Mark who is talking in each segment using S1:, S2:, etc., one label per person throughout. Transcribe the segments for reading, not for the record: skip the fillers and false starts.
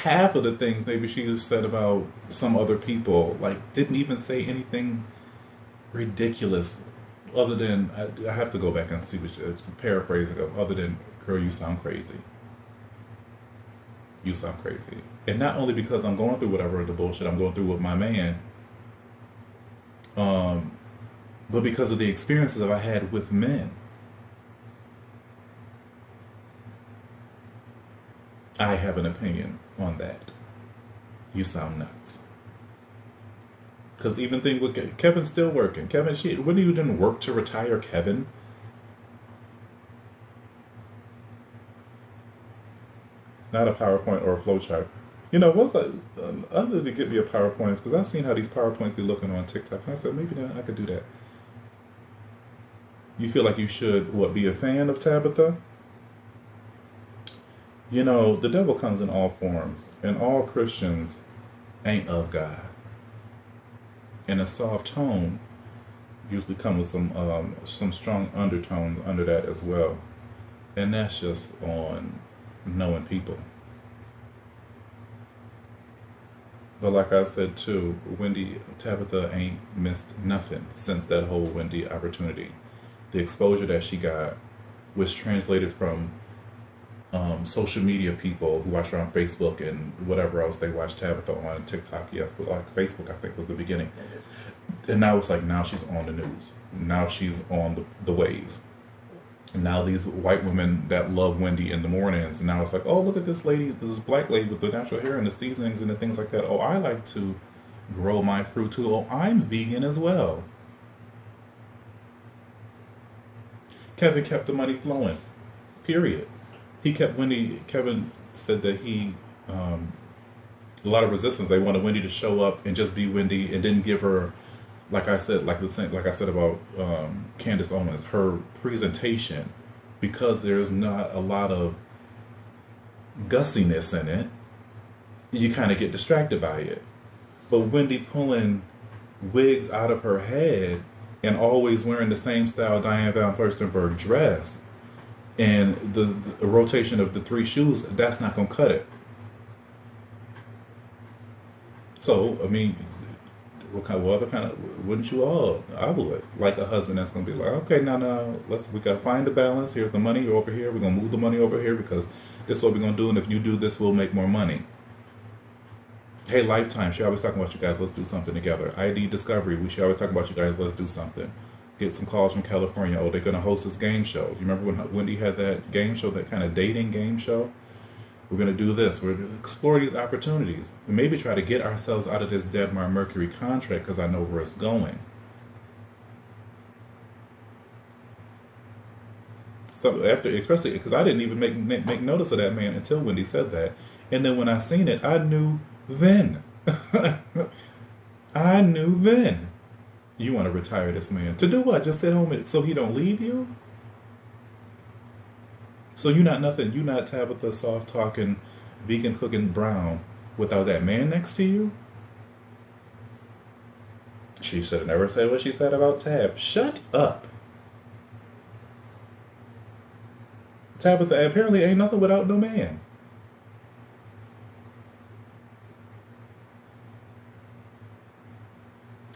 S1: half of the things maybe she has said about some other people, like didn't even say anything ridiculous, other than I have to go back and see which paraphrase ago. Other than "Girl, you sound crazy. You sound crazy." And not only because I'm going through whatever the bullshit I'm going through with my man, um, but because of the experiences that I had with men. I have an opinion on that. You sound nuts. Because even thing with Kevin's still working. Kevin, when you didn't work to retire Kevin? Not a PowerPoint or a flowchart. You know, what's other to get me a PowerPoint, because I've seen how these PowerPoints be looking on TikTok. And I said, maybe I could do that. You feel like you should, what, be a fan of Tabitha? You know, the devil comes in all forms, and all Christians ain't of God. And a soft tone usually comes with some strong undertones under that as well. And that's just on knowing people. But like I said too, Tabitha ain't missed nothing since that whole Wendy opportunity. The exposure that she got was translated from social media people who watch her on Facebook and whatever else they watch Tabitha on TikTok, yes, but like Facebook I think was the beginning. And now it's like, now she's on the news. Now she's on the waves. And now these white women that love Wendy in the mornings, and now it's like, oh, look at this lady, this black lady with the natural hair and the seasonings and the things like that. Oh, I like to grow my fruit too. Oh, I'm vegan as well. Kevin kept the money flowing, period. Kevin said that a lot of resistance. They wanted Wendy to show up and just be Wendy and didn't give her, like I said about Candace Owens, her presentation, because there's not a lot of gussiness in it, you kind of get distracted by it. But Wendy pulling wigs out of her head and always wearing the same style Diane Van Furstenberg dress, and the rotation of the 3 shoes, that's not going to cut it. So, I mean, wouldn't you all? I would like a husband that's going to be like, okay, now, we got to find the balance. Here's the money over here. We're going to move the money over here because this is what we're going to do. And if you do this, we'll make more money. Hey, Lifetime, she always talking about you guys, let's do something together. ID Discovery, we should always talk about you guys, let's do something. Get some calls from California. Oh, they're going to host this game show. You remember when Wendy had that game show, that kind of dating game show? We're going to do this. We're going to explore these opportunities. And maybe try to get ourselves out of this Deadmar Mercury contract, because I know where it's going. So especially because I didn't even make notice of that man until Wendy said that. And then when I seen it, I knew then. I knew then. You want to retire this man. To do what? Just sit home so he don't leave you? So you're not Tabitha soft talking, vegan cooking Brown without that man next to you? She should have never said what she said about Tab. Shut up. Tabitha apparently ain't nothing without no man.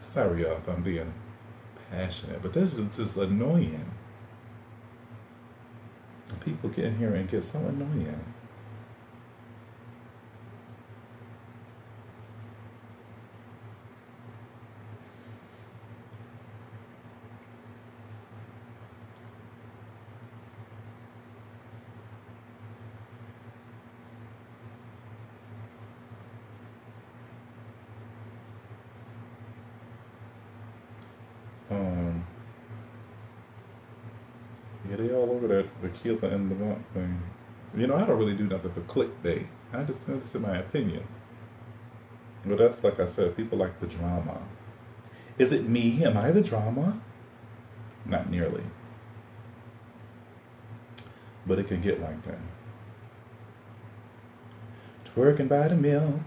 S1: Sorry, y'all, if I'm being passionate, but this is just annoying. People get in here and get so annoying. Yeah, they all over that Aquila and Levant thing. You know, I don't really do nothing for clickbait. I just say my opinions. But that's, like I said, people like the drama. Is it me? Am I the drama? Not nearly. But it can get like that. Twerking by the milk.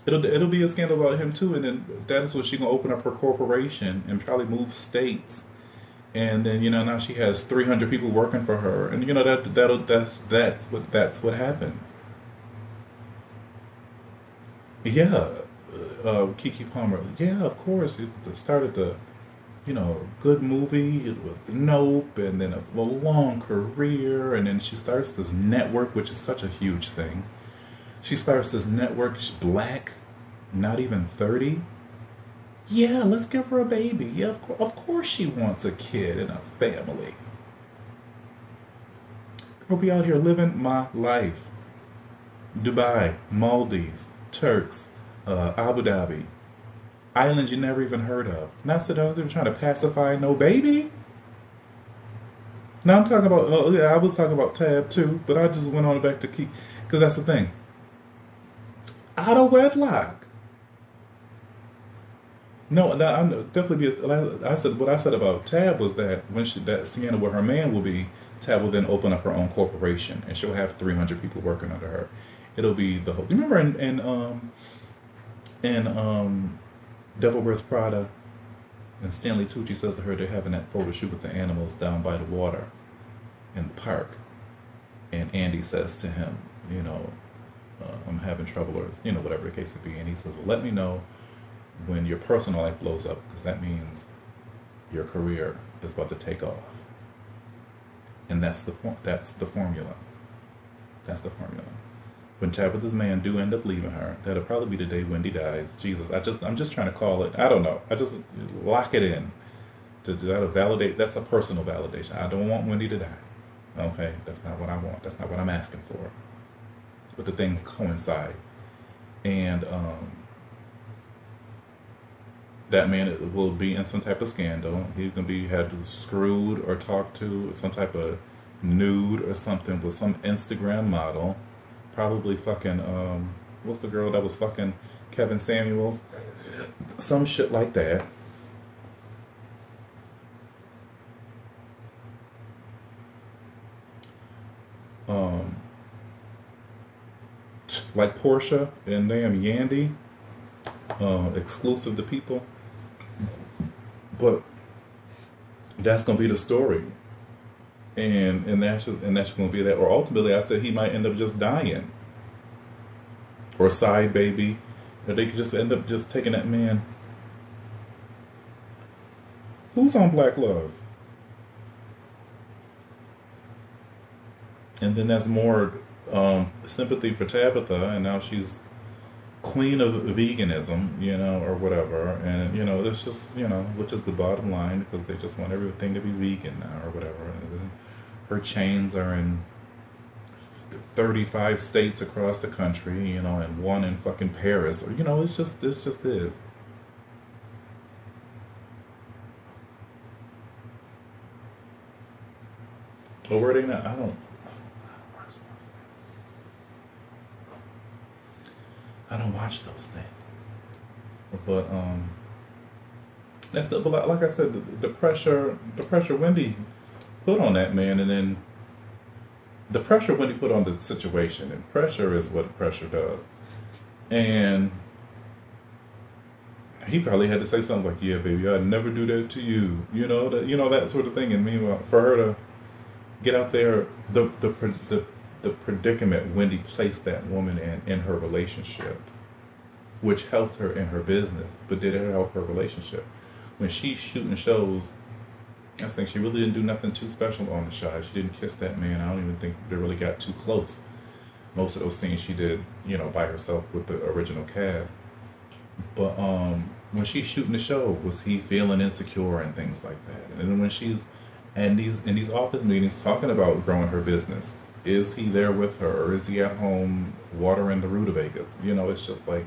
S1: It'll be a scandal about him too, and then that is what she's gonna open up her corporation and probably move states And then now she has 300 people working for her, and that's what happens. Yeah, Kiki Palmer. Yeah, of course. It started the good movie with Nope, and then a long career, and then she starts this network, which is such a huge thing. She starts this network. She's black, not even 30. Yeah, let's give her a baby. Yeah, of course she wants a kid and a family. I'll be out here living my life. Dubai, Maldives, Turks, Abu Dhabi, islands you never even heard of. Not that I was even trying to pacify no baby. Now I'm talking about, yeah, I was talking about Tab too, but I just went on back to keep, because that's the thing. Out of wedlock. No, I'm definitely I said what I said about Tab was that when that Sienna where her man will be, Tab will then open up her own corporation and she'll have 300 people working under her. It'll be the whole. You remember in Devil Wears Prada, and Stanley Tucci says to her they're having that photo shoot with the animals down by the water in the park, and Andy says to him, I'm having trouble, or whatever the case would be, and he says, well, let me know when your personal life blows up, because that means your career is about to take off. And that's the formula. That's the formula. When Tabitha's man do end up leaving her, that'll probably be the day Wendy dies. Jesus, I'm just trying to call it. I don't know. I just lock it in to validate. That's a personal validation. I don't want Wendy to die. Okay, that's not what I want. That's not what I'm asking for. But the things coincide, and that man will be in some type of scandal. He's gonna be had screwed or talked to some type of nude or something with some Instagram model. Probably fucking what's the girl that was fucking Kevin Samuels? Some shit like that. Like Portia and damn Yandy, exclusive to people. But that's gonna be the story. And that's going to be that. Or ultimately, I said he might end up just dying. Or side baby. Or they could just end up just taking that man. Who's on Black Love? And then that's more sympathy for Tabitha, and now she's clean of veganism, or whatever. And, it's just, which is the bottom line, because they just want everything to be vegan now, or whatever. And her chains are in 35 states across the country, and one in fucking Paris. Or, it's just is. But where are they now? I don't watch those things. But that's it. But like I said, the pressure Wendy put on that man, and then the pressure Wendy put on the situation, and pressure is what pressure does. And he probably had to say something like, "Yeah, baby, I'd never do that to you," that sort of thing. And meanwhile, for her to get out there, the predicament Wendy placed that woman in her relationship, which helped her in her business, but did it help her relationship? When she's shooting shows, I think she really didn't do nothing too special on the shot. She didn't kiss that man. I don't even think they really got too close. Most of those scenes she did, by herself with the original cast. But when she's shooting the show, was he feeling insecure and things like that? And then when she's in these office meetings talking about growing her business, is he there with her, or is he at home watering the rutabagas? It's just like,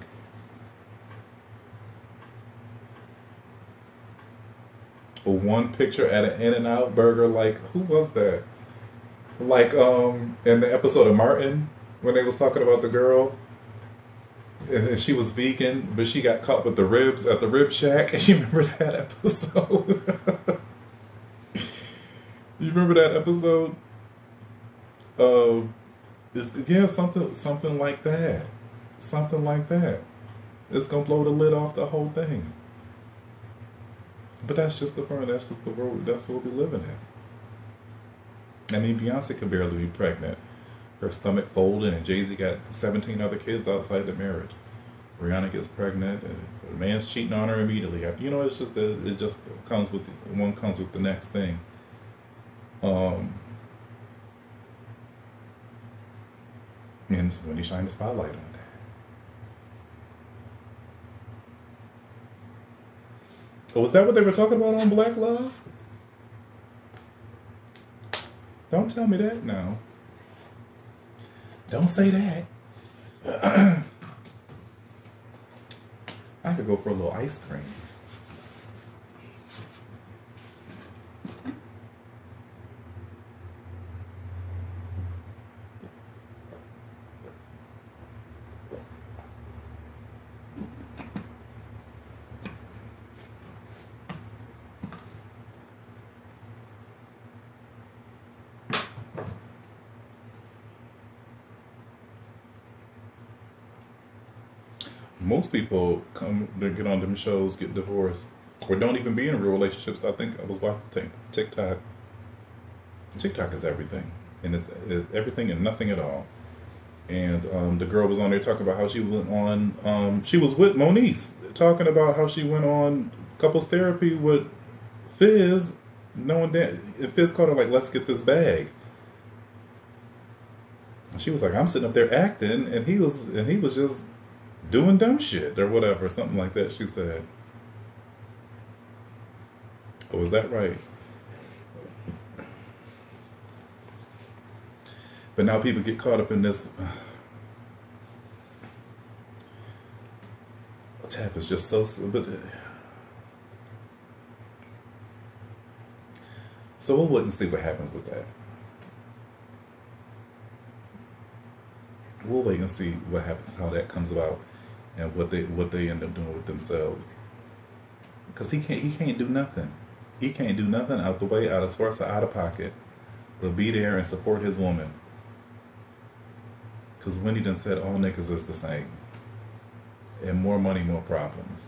S1: one picture at an In-N-Out burger, like, who was that? Like, in the episode of Martin, when they was talking about the girl, and she was vegan, but she got caught with the ribs at the Rib Shack. You remember that episode? You remember that episode? Something like that. Something like that. It's gonna blow the lid off the whole thing. But that's just the fun. That's just the world. That's what we living in. I mean, Beyonce could barely be pregnant. Her stomach folded, and Jay-Z got 17 other kids outside the marriage. Rihanna gets pregnant, and the man's cheating on her immediately. You know, it's just it just comes with one comes with the next thing. Um, and when he shined the spotlight on that. Oh, was that what they were talking about on Black Love? Don't tell me that now. Don't say that. I could go for a little ice cream. Most people come to get on them shows, get divorced, or don't even be in real relationships. I think I was watching TikTok. TikTok is everything, and it's everything and nothing at all. And the girl was on there talking about how she went on. She was with Moniece, talking about how she went on couples therapy with Fizz, knowing that Fizz called her like, "Let's get this bag." She was like, "I'm sitting up there acting," and he was just doing dumb shit or whatever, something like that. She said, "Oh, was that right?" But now people get caught up in this. Tap is just so. But so we'll wait and see what happens with that. We'll wait and see what happens, how that comes about, and what they end up doing with themselves. Because he can't do nothing. He can't do nothing out the way, out of source, or out of pocket. But be there and support his woman. Because Wendy done said all niggas is the same. And more money, more problems.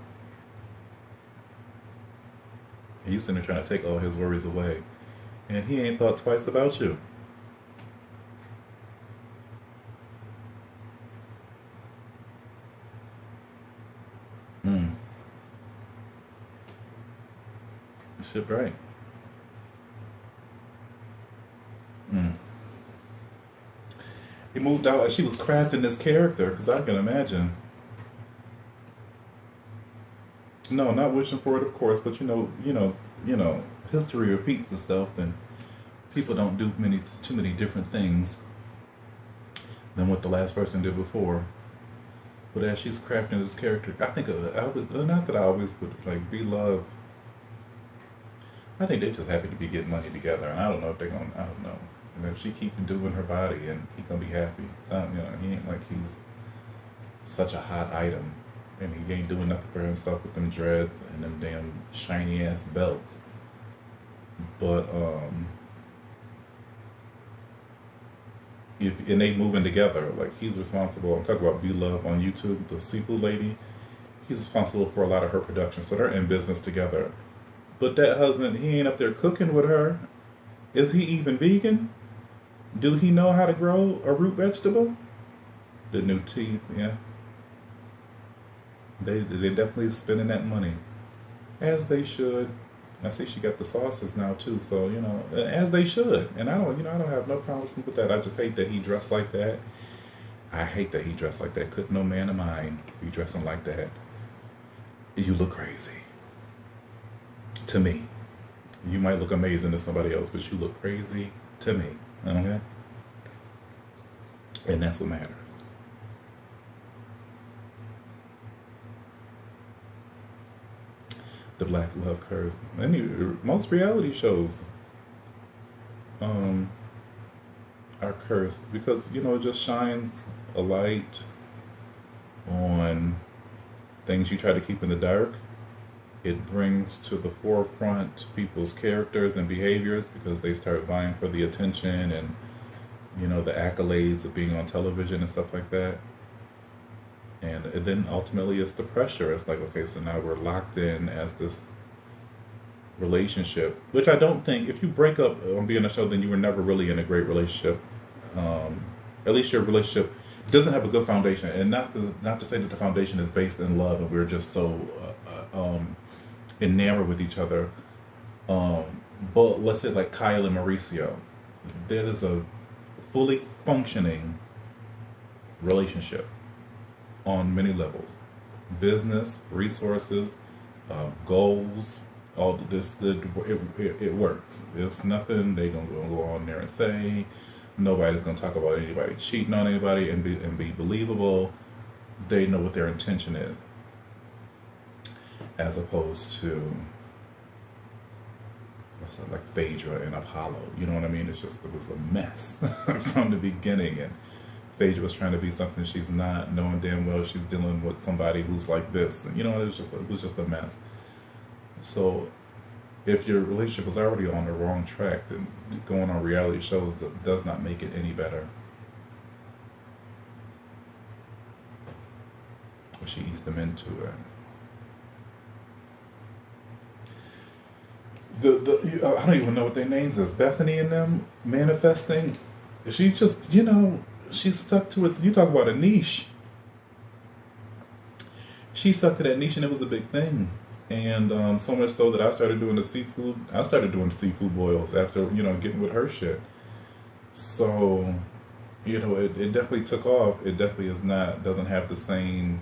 S1: And you sitting there trying to take all his worries away. And he ain't thought twice about you. Shit, right. He moved out like she was crafting this character, because I can imagine. No, not wishing for it, of course, but history repeats itself, and people don't do too many different things than what the last person did before. But as she's crafting this character, I think not that I always would like be loved. I think they're just happy to be getting money together, and I don't know if they're gonna. I don't know. And if she keep doing her body, and he gonna be happy. So, he ain't like he's such a hot item, and he ain't doing nothing for himself with them dreads and them damn shiny ass belts. But and they moving together, like he's responsible. I'm talking about Be Love on YouTube, the seafood lady. He's responsible for a lot of her production, so they're in business together. But that husband, he ain't up there cooking with her. Is he even vegan? Do he know how to grow a root vegetable? The new teeth, yeah. They definitely spending that money, as they should. I see she got the sauces now too, so as they should. And I don't have no problems with that. I just hate that he dressed like that. I hate that he dressed like that. Couldn't no man of mine be dressing like that. You look crazy. To me. You might look amazing to somebody else, but you look crazy to me. Okay? And that's what matters. The Black Love curse. Most reality shows are cursed because, it just shines a light on things you try to keep in the dark. It brings to the forefront people's characters and behaviors because they start vying for the attention and, the accolades of being on television and stuff like that. And then ultimately it's the pressure. It's like, okay, so now we're locked in as this relationship, which I don't think, if you break up on being a show, then you were never really in a great relationship. At least your relationship doesn't have a good foundation, and not to say that the foundation is based in love and we're just so enamored with each other. But let's say like Kyle and Mauricio, that is a fully functioning relationship on many levels: business, resources, goals. All this, it works. It's nothing they gonna go on there and say. Nobody's gonna talk about anybody cheating on anybody and be believable. They know what their intention is, as opposed to what's that, like Phaedra and Apollo. You know what I mean? It was a mess from the beginning, and Phaedra was trying to be something she's not, knowing damn well she's dealing with somebody who's like this. You know, it was just a mess. So if your relationship was already on the wrong track, then going on reality shows does not make it any better. Or she eased them into it. I don't even know what their names is. Bethany and them manifesting. She's just, she's stuck to it. You talk about a niche. She stuck to that niche, and it was a big thing. And so much so that I started doing the seafood. I started doing seafood boils after, getting with her shit. So, it definitely took off. It definitely doesn't have the same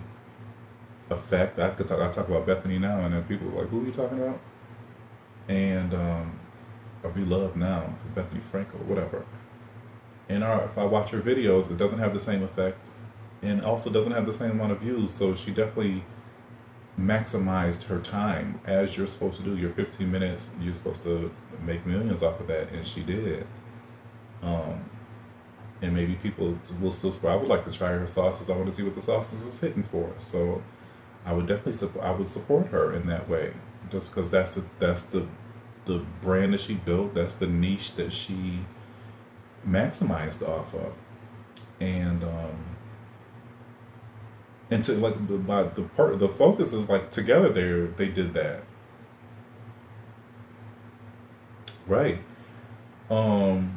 S1: effect. I talk about Bethany now, and then people are like, who are you talking about? And or be loved now, Bethany Frankel, whatever. And if I watch her videos, it doesn't have the same effect, and also doesn't have the same amount of views. So she definitely maximized her time, as you're supposed to do. Your 15 minutes, you're supposed to make millions off of that, and she did. And maybe people will still. I would like to try her sauces. I want to see what the sauces is hitting for. So I would definitely support her in that way, just because that's the brand that she built. That's the niche that she maximized off of, and to like the focus is like together they did that, right? The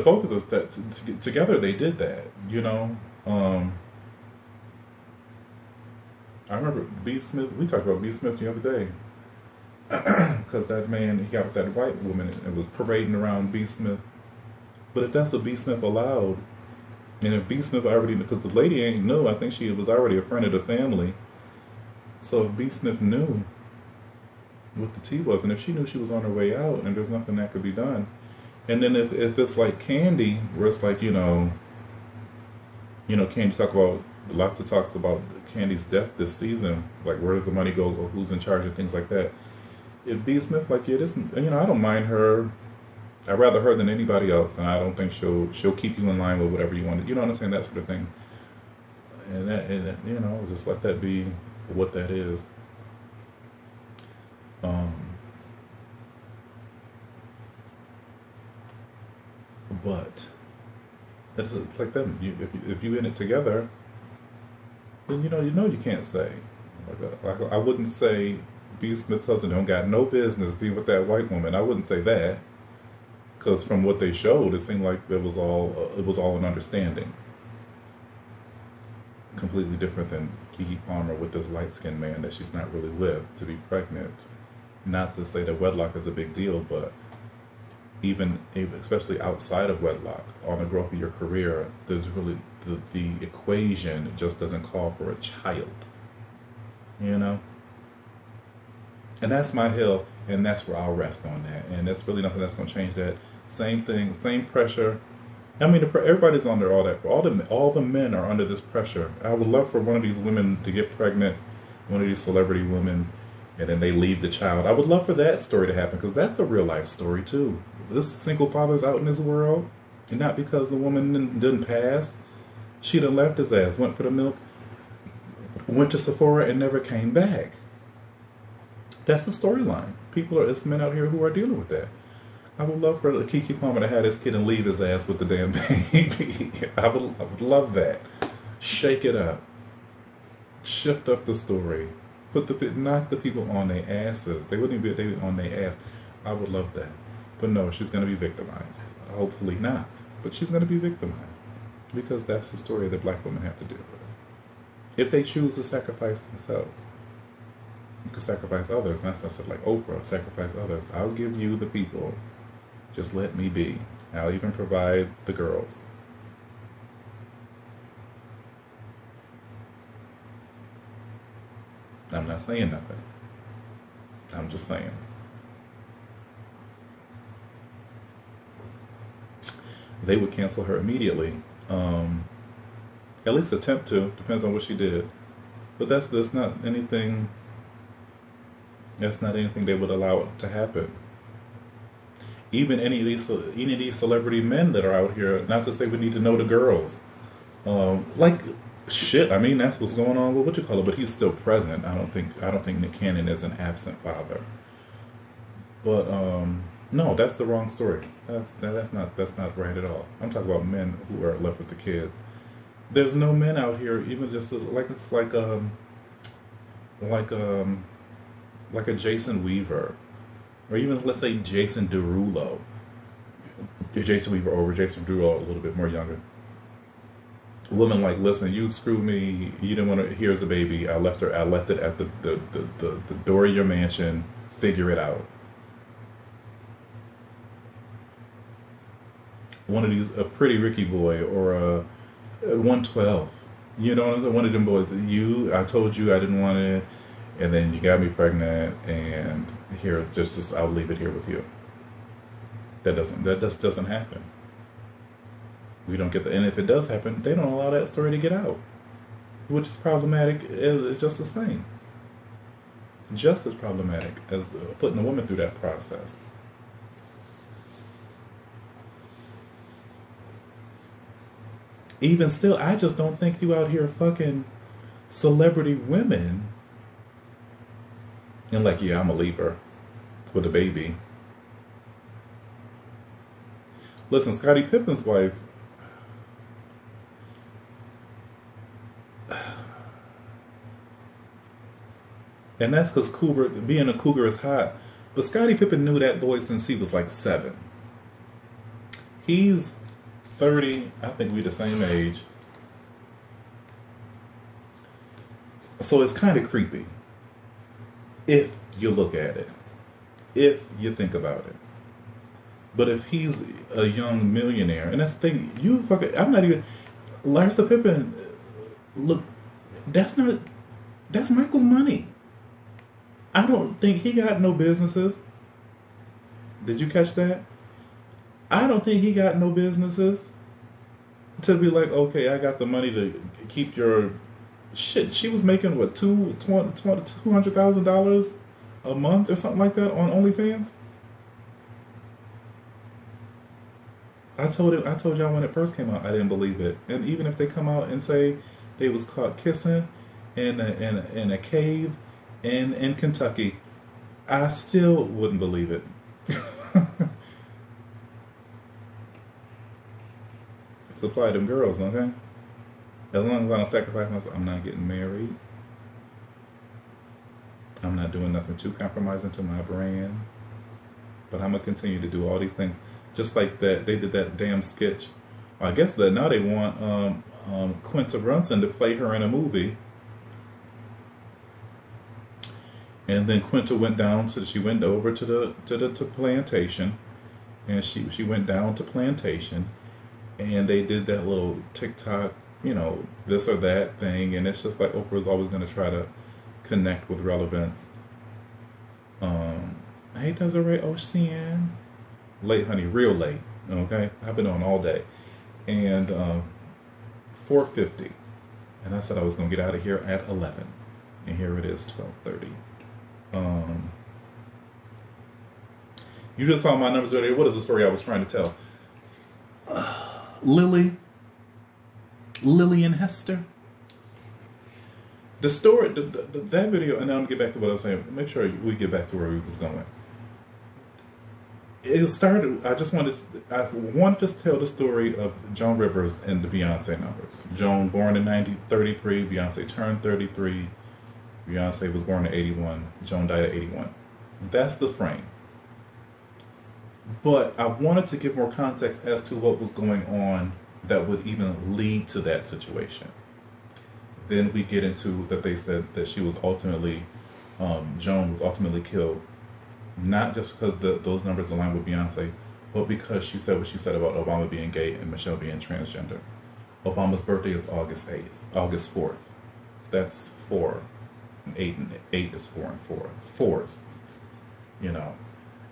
S1: focus is that together they did that, I remember B. Smith. We talked about B. Smith the other day, because that man, he got with that white woman and was parading around B. Smith. But if that's what B. Smith allowed, and if B. Smith already, because the lady ain't new, I think she was already a friend of the family. So if B. Smith knew what the tea was, and if she knew she was on her way out, and there's nothing that could be done, and then if it's like Candy, where it's like Candy lots of talks about Candy's death this season, like where does the money go, or who's in charge of things like that. If B. Smith, like, yeah, this, I don't mind her. I'd rather her than anybody else, and I don't think she'll keep you in line with whatever you want. You know what I'm saying? That sort of thing. And that, just let that be what that is. But it's like them. If you in it together, then you know you can't say. Like I wouldn't say B. Smith's husband don't got no business being with that white woman. I wouldn't say that, because from what they showed, it seemed like it was all an understanding. Completely different than Keke Palmer with this light-skinned man that she's not really with, to be pregnant. Not to say that wedlock is a big deal, but even especially outside of wedlock, on the growth of your career, there's really the equation just doesn't call for a child. And that's my hill, and that's where I'll rest on that. And that's really nothing that's going to change that. Same thing, same pressure. I mean, everybody's under all that. All the men are under this pressure. I would love for one of these women to get pregnant, one of these celebrity women, and then they leave the child. I would love for that story to happen, because that's a real life story too. This single father's out in this world, and not because the woman didn't pass. She done left his ass, went for the milk, went to Sephora, and never came back. That's the storyline. There's men out here who are dealing with that. I would love for Keke Palmer to have this kid and leave his ass with the damn baby. I would love that. Shake it up. Shift up the story. Put not the people on their asses. They wouldn't even be on their ass. I would love that. But no, she's going to be victimized. Hopefully not. But she's going to be victimized. Because that's the story that black women have to deal with. If they choose to sacrifice themselves, you can sacrifice others. Not just like Oprah, sacrifice others. I'll give you the people. Just let me be. I'll even provide the girls. I'm not saying nothing. I'm just saying. They would cancel her immediately. At least attempt to. Depends on what she did. But that's not anything. That's not anything they would allow it to happen. Even any of these celebrity men that are out here. Not to say we need to know the girls. Like shit. I mean, that's what's going on with what you call it. But he's still present. I don't think Nick Cannon is an absent father. But no, that's the wrong story. That's not right at all. I'm talking about men who are left with the kids. There's no men out here, even just like it's like a Jason Weaver, or even let's say Jason Derulo. Jason Weaver over Jason Derulo, a little bit more younger. Woman like, listen, you screwed me. You didn't want to. Here's the baby. I left it at the door of your mansion. Figure it out. One of these, a Pretty Ricky Boy or a 112. You know, one of them boys. I told you I didn't want it, and then you got me pregnant, and here, just I'll leave it here with you. That just doesn't happen. We don't get that, and if it does happen, they don't allow that story to get out, which is problematic. It's just the same. Just as problematic as putting a woman through that process. Even still, I just don't think you out here fucking celebrity women and like, yeah, I'm a leaver with a baby. Listen, Scottie Pippen's wife, and that's because being a cougar is hot. But Scottie Pippen knew that boy since he was like 7. He's 30, I think we the same age. So it's kind of creepy. If you look at it. If you think about it. But if he's a young millionaire, and that's the thing, I'm not even, Larsa Pippen, look, that's Michael's money. I don't think he got no businesses. Did you catch that? I don't think he got no businesses to be like, okay, I got the money to keep your shit. She was making what, $200,000 a month or something like that on OnlyFans. I told y'all when it first came out, I didn't believe it. And even if they come out and say they was caught kissing in a cave in Kentucky, I still wouldn't believe it. Supply them girls, okay? As long as I don't sacrifice myself, I'm not getting married. I'm not doing nothing too compromising to my brand. But I'm going to continue to do all these things. Just like that, they did that damn sketch. I guess that now they want Quinta Brunson to play her in a movie. And then Quinta went over to the plantation. And she went down to plantation. And they did that little TikTok, this or that thing. And it's just like Oprah's always going to try to connect with relevance. Hey, Desiree Ocean. Late, honey, real late. Okay? I've been on all day. And 4:50. And I said I was going to get out of here at 11. And here it is, 12:30. You just saw my numbers earlier. What is the story I was trying to tell? Lily and Hester. The story, that video, and then I'm going to get back to what I was saying. Make sure we get back to where we was going. It started, I wanted to tell the story of Joan Rivers and the Beyonce numbers. Joan born in 1933, Beyonce turned 33. Beyonce was born in 81. Joan died at 81. That's the frame. But I wanted to give more context as to what was going on that would even lead to that situation. Then we get into that they said that she was ultimately, Joan was ultimately killed, not just because those numbers align with Beyonce, but because she said what she said about Obama being gay and Michelle being transgender. Obama's birthday is August 8th, August 4th. That's 4. And 8 is 4 and 4. Fours, you know.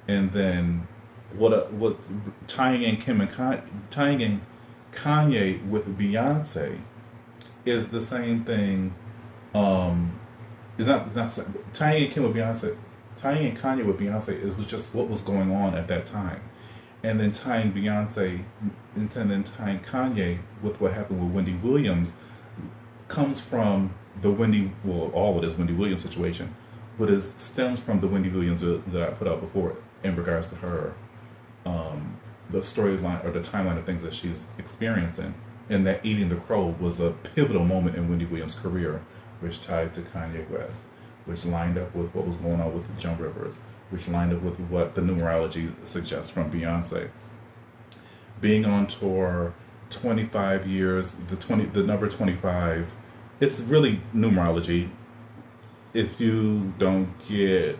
S1: And then what tying in Kanye with Beyonce is the same thing. Is not tying in Kim with Beyonce, tying in Kanye with Beyonce. It was just what was going on at that time, and then tying Beyonce, and then tying Kanye with what happened with Wendy Williams comes from the all of this Wendy Williams situation, but it stems from the Wendy Williams that I put out before in regards to her, the storyline or the timeline of things that she's experiencing, and that Eating the Crow was a pivotal moment in Wendy Williams' career, which ties to Kanye West, which lined up with what was going on with Joan Rivers, which lined up with what the numerology suggests from Beyonce. Being on tour 25 years, the number 25, it's really numerology. If you don't get,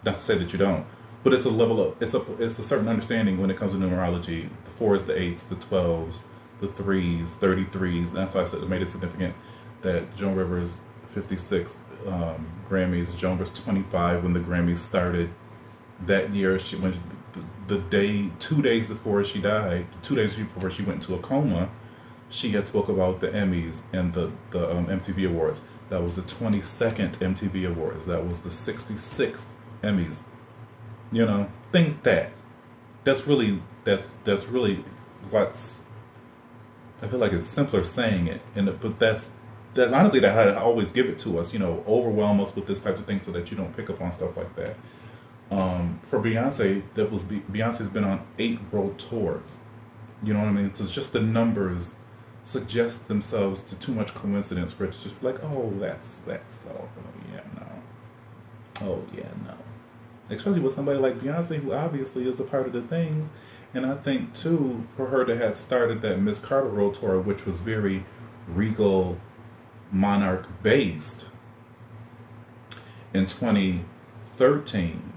S1: not to say that you don't, but it's a level of, it's a certain understanding when it comes to numerology. The 4s, the 8s, the 12s, the 3s, 33s. That's why I said it made it significant that Joan Rivers 56 Grammys. Joan was 25 when the Grammys started that year. She went the day, 2 days before she died, 2 days before she went into a coma. She had spoke about the Emmys and the MTV Awards. That was the 22nd MTV Awards. That was the 66th Emmys. You know, things that's really what's. I feel like it's simpler saying it, but that's honestly that I always give it to us. You know, overwhelm us with this type of thing so that you don't pick up on stuff like that. For Beyonce, Beyonce's been on 8 world tours. You know what I mean? So it's just the numbers suggest themselves to too much coincidence for it to just be like, oh, that's oh yeah no. Especially with somebody like Beyonce, who obviously is a part of the things. And I think, too, for her to have started that Miss Carter World Tour, which was very regal, monarch-based, in 2013,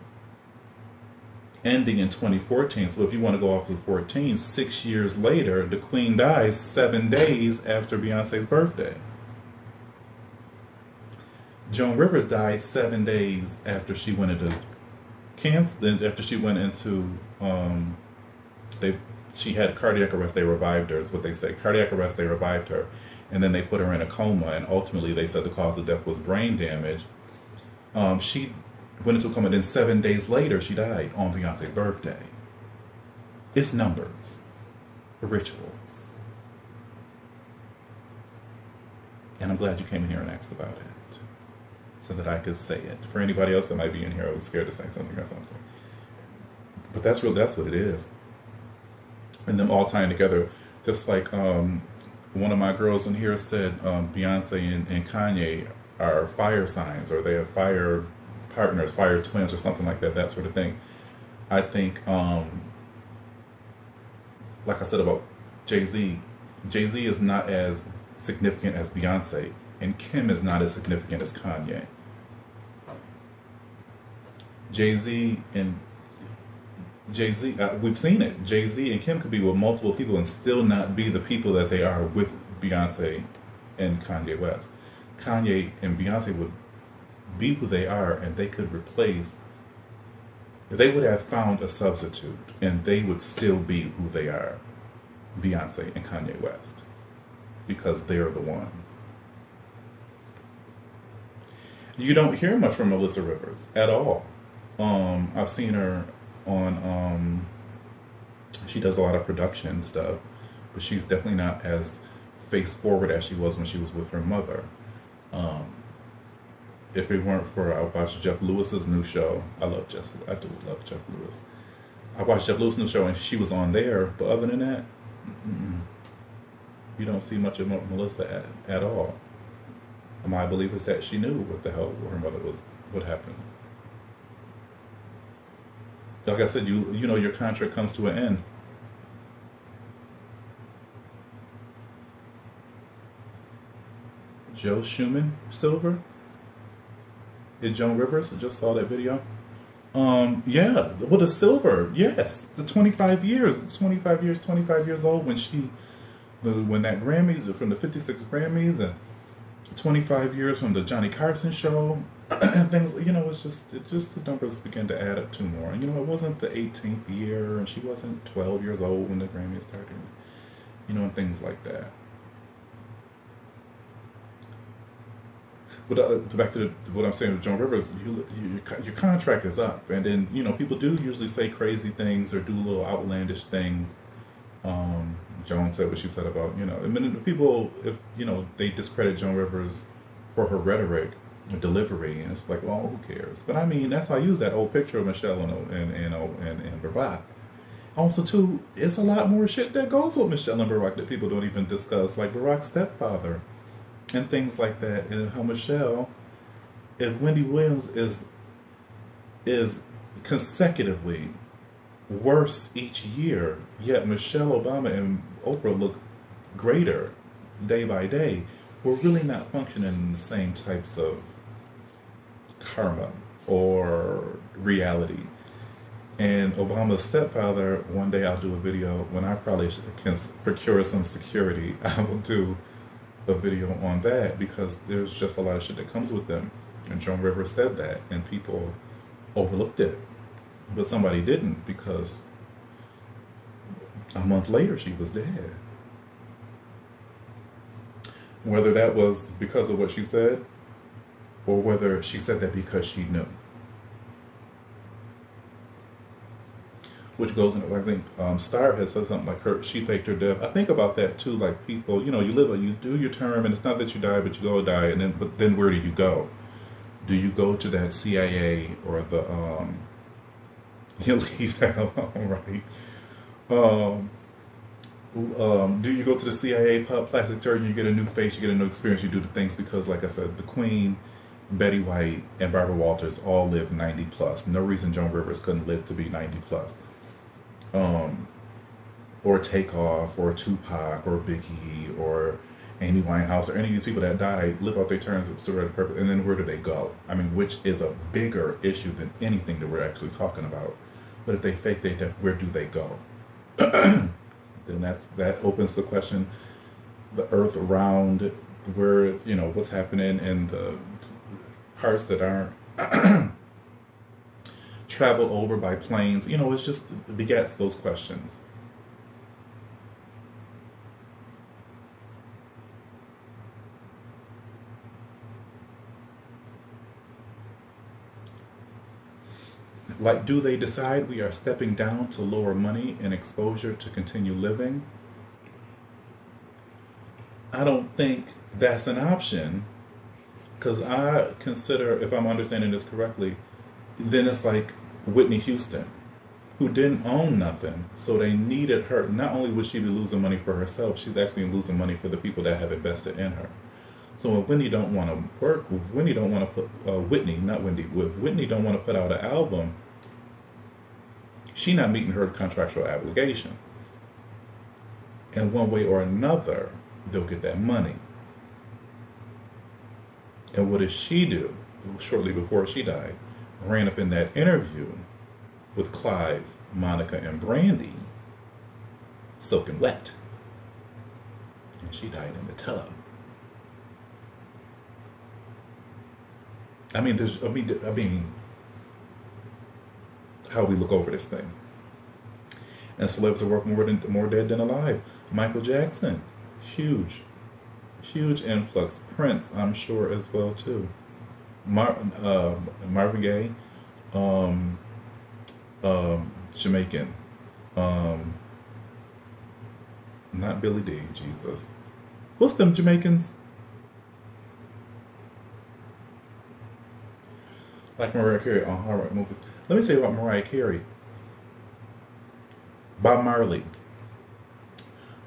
S1: ending in 2014. So if you want to go off to 14, 6 years later, the Queen dies 7 days after Beyonce's birthday. Joan Rivers died 7 days after she went into cancer. After she went into, she had cardiac arrest. They revived her, is what they say. Cardiac arrest. They revived her, and then they put her in a coma. And ultimately, they said the cause of death was brain damage. She went into a coma. Then 7 days later, she died on Beyonce's birthday. It's numbers, rituals, and I'm glad you came in here and asked about it, so that I could say it. For anybody else that might be in here, I was scared to say something or something. But that's what it is. And them all tying together, just like one of my girls in here said, Beyonce and Kanye are fire signs, or they have fire partners, fire twins, or something like that sort of thing. I think, like I said about Jay-Z is not as significant as Beyonce, and Kim is not as significant as Kanye. Jay-Z, we've seen it. Jay-Z and Kim could be with multiple people and still not be the people that they are with Beyonce and Kanye West. Kanye and Beyonce would be who they are, and they could replace. They would have found a substitute, and they would still be who they are, Beyonce and Kanye West, because they're the ones. You don't hear much from Melissa Rivers at all. I've seen her on, she does a lot of production stuff, but she's definitely not as face forward as she was when she was with her mother. If it weren't for, I watched Jeff Lewis's new show. I do love Jeff Lewis. I watched Jeff Lewis's new show and she was on there, but other than that, you don't see much of Melissa at all. My belief is that she knew what the hell her mother was, what happened. Like I said, you know your contract comes to an end. Joe Schumann Silver? Is Joan Rivers? I just saw that video. Yeah, well, the silver, yes, the 25 years old when when that Grammys, from the 56 Grammys, and 25 years from the Johnny Carson show, and things, the numbers began to add up to more. And, it wasn't the 18th year, and she wasn't 12 years old when the Grammys started, and things like that. But back to what I'm saying with Joan Rivers, your contract is up, and then people do usually say crazy things or do little outlandish things. Joan said what she said about I mean, people, if they discredit Joan Rivers for her rhetoric, delivery, and it's like, well, who cares? But I mean, that's why I use that old picture of Michelle and Barack. Also, too, it's a lot more shit that goes with Michelle and Barack that people don't even discuss, like Barack's stepfather and things like that, and how Michelle, if Wendy Williams is consecutively worse each year, yet Michelle Obama and Oprah look greater day by day, we're really not functioning in the same types of karma or reality. And Obama's stepfather, one day I'll do a video when I probably can procure some security. I will do a video on that because there's just a lot of shit that comes with them. And Joan Rivers said that, and people overlooked it. But somebody didn't, because a month later she was dead. Whether that was because of what she said, or whether she said that because she knew. Which goes into, I think, Star has said something like she faked her death. I think about that too, like people, you do your term, and it's not that you die, but you go die, but then where do you go? Do you go to that CIA or the, you leave that alone, right? Do you go to the CIA plastic surgeon, you get a new face, you get a new experience, you do the things, because like I said, the Queen, Betty White, and Barbara Walters all lived 90 plus. No reason Joan Rivers couldn't live to be 90 plus. Or Takeoff, or Tupac, or Biggie, or Amy Winehouse, or any of these people that died, live out their terms of surrender purpose, and then where do they go? I mean, which is a bigger issue than anything that we're actually talking about. But if they fake their death, where do they go? Then that opens the question: the Earth around, where what's happening in the parts that aren't traveled over by planes. It's just begets those questions. Like, do they decide we are stepping down to lower money and exposure to continue living? I don't think that's an option, because I consider, if I'm understanding this correctly, then it's like Whitney Houston, who didn't own nothing, so they needed her. Not only would she be losing money for herself, she's actually losing money for the people that have invested in her. So when Whitney don't want to work, Whitney don't want to put, Whitney, not Wendy, Whitney don't want to put out an album, she not meeting her contractual obligations. And one way or another, they'll get that money. And what does she do shortly before she died? Ran up in that interview with Clive, Monica, and Brandy, soaking wet. And she died in the tub. I mean, how we look over this thing. And celebs are working more dead than alive. Michael Jackson, huge influx. Prince, I'm sure, as well too. Marvin Gaye, Jamaican, not Billy D. Jesus, what's them Jamaicans? Like Mariah Carey on Hallmark movies. Let me tell you about Mariah Carey. Bob Marley.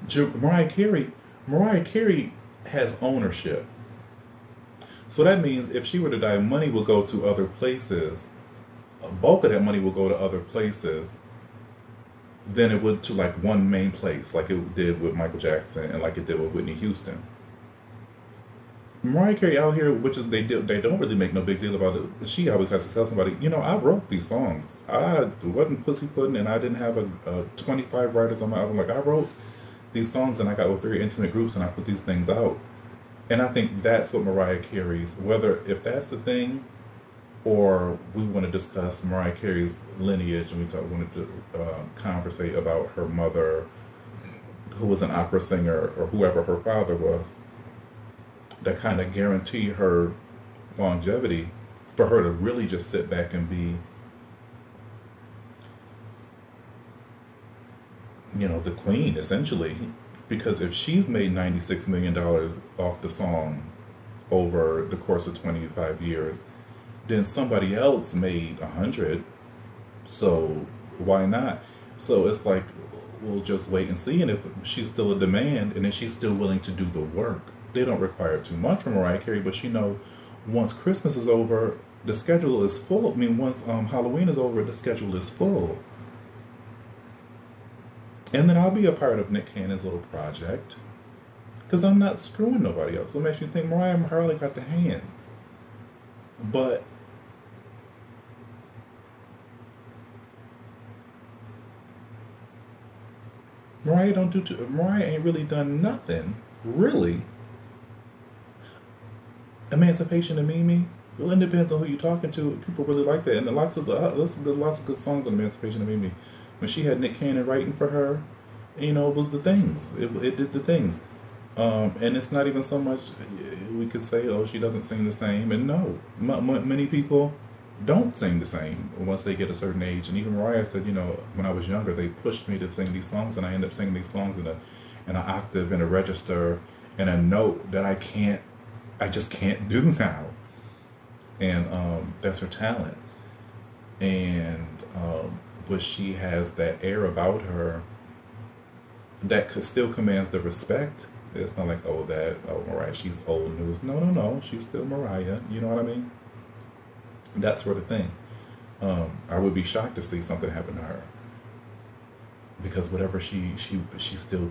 S1: Mariah Carey has ownership. So that means if she were to die, money will go to other places. A bulk of that money will go to other places than it would to like one main place, like it did with Michael Jackson and like it did with Whitney Houston. Mariah Carey out here, which is they don't really make no big deal about it. She always has to tell somebody, I wrote these songs. I wasn't pussyfooting, and I didn't have a 25 writers on my album. Like I wrote these songs, and I got with very intimate groups, and I put these things out. And I think that's what Mariah Carey's, whether if that's the thing, or we want to discuss Mariah Carey's lineage, and wanted to conversate about her mother, who was an opera singer, or whoever her father was, that kind of guarantee her longevity, for her to really just sit back and be, the queen, essentially. Because if she's made $96 million off the song over the course of 25 years, then somebody else made 100. So why not? So it's like, we'll just wait and see. And if she's still a demand, and then she's still willing to do the work, they don't require too much from Mariah Carey. But once Christmas is over, the schedule is full. I mean, once Halloween is over, the schedule is full. And then I'll be a part of Nick Cannon's little project, because I'm not screwing nobody else. So it makes me think Mariah hardly got the hands. But Mariah ain't really done nothing, really. Emancipation of Mimi. Well, it depends on who you're talking to. People really like that, and lots of good songs on Emancipation of Mimi. When she had Nick Cannon writing for her, it was the things. It did the things. And it's not even so much we could say, oh, she doesn't sing the same. And no, many people don't sing the same once they get a certain age. And even Mariah said, when I was younger, they pushed me to sing these songs, and I ended up singing these songs in an octave, in a register, and a note that I just can't do now. And that's her talent. And but she has that air about her that still commands the respect. It's not like, Mariah, she's old news. No, she's still Mariah. You know what I mean? That sort of thing. I would be shocked to see something happen to her, because whatever she still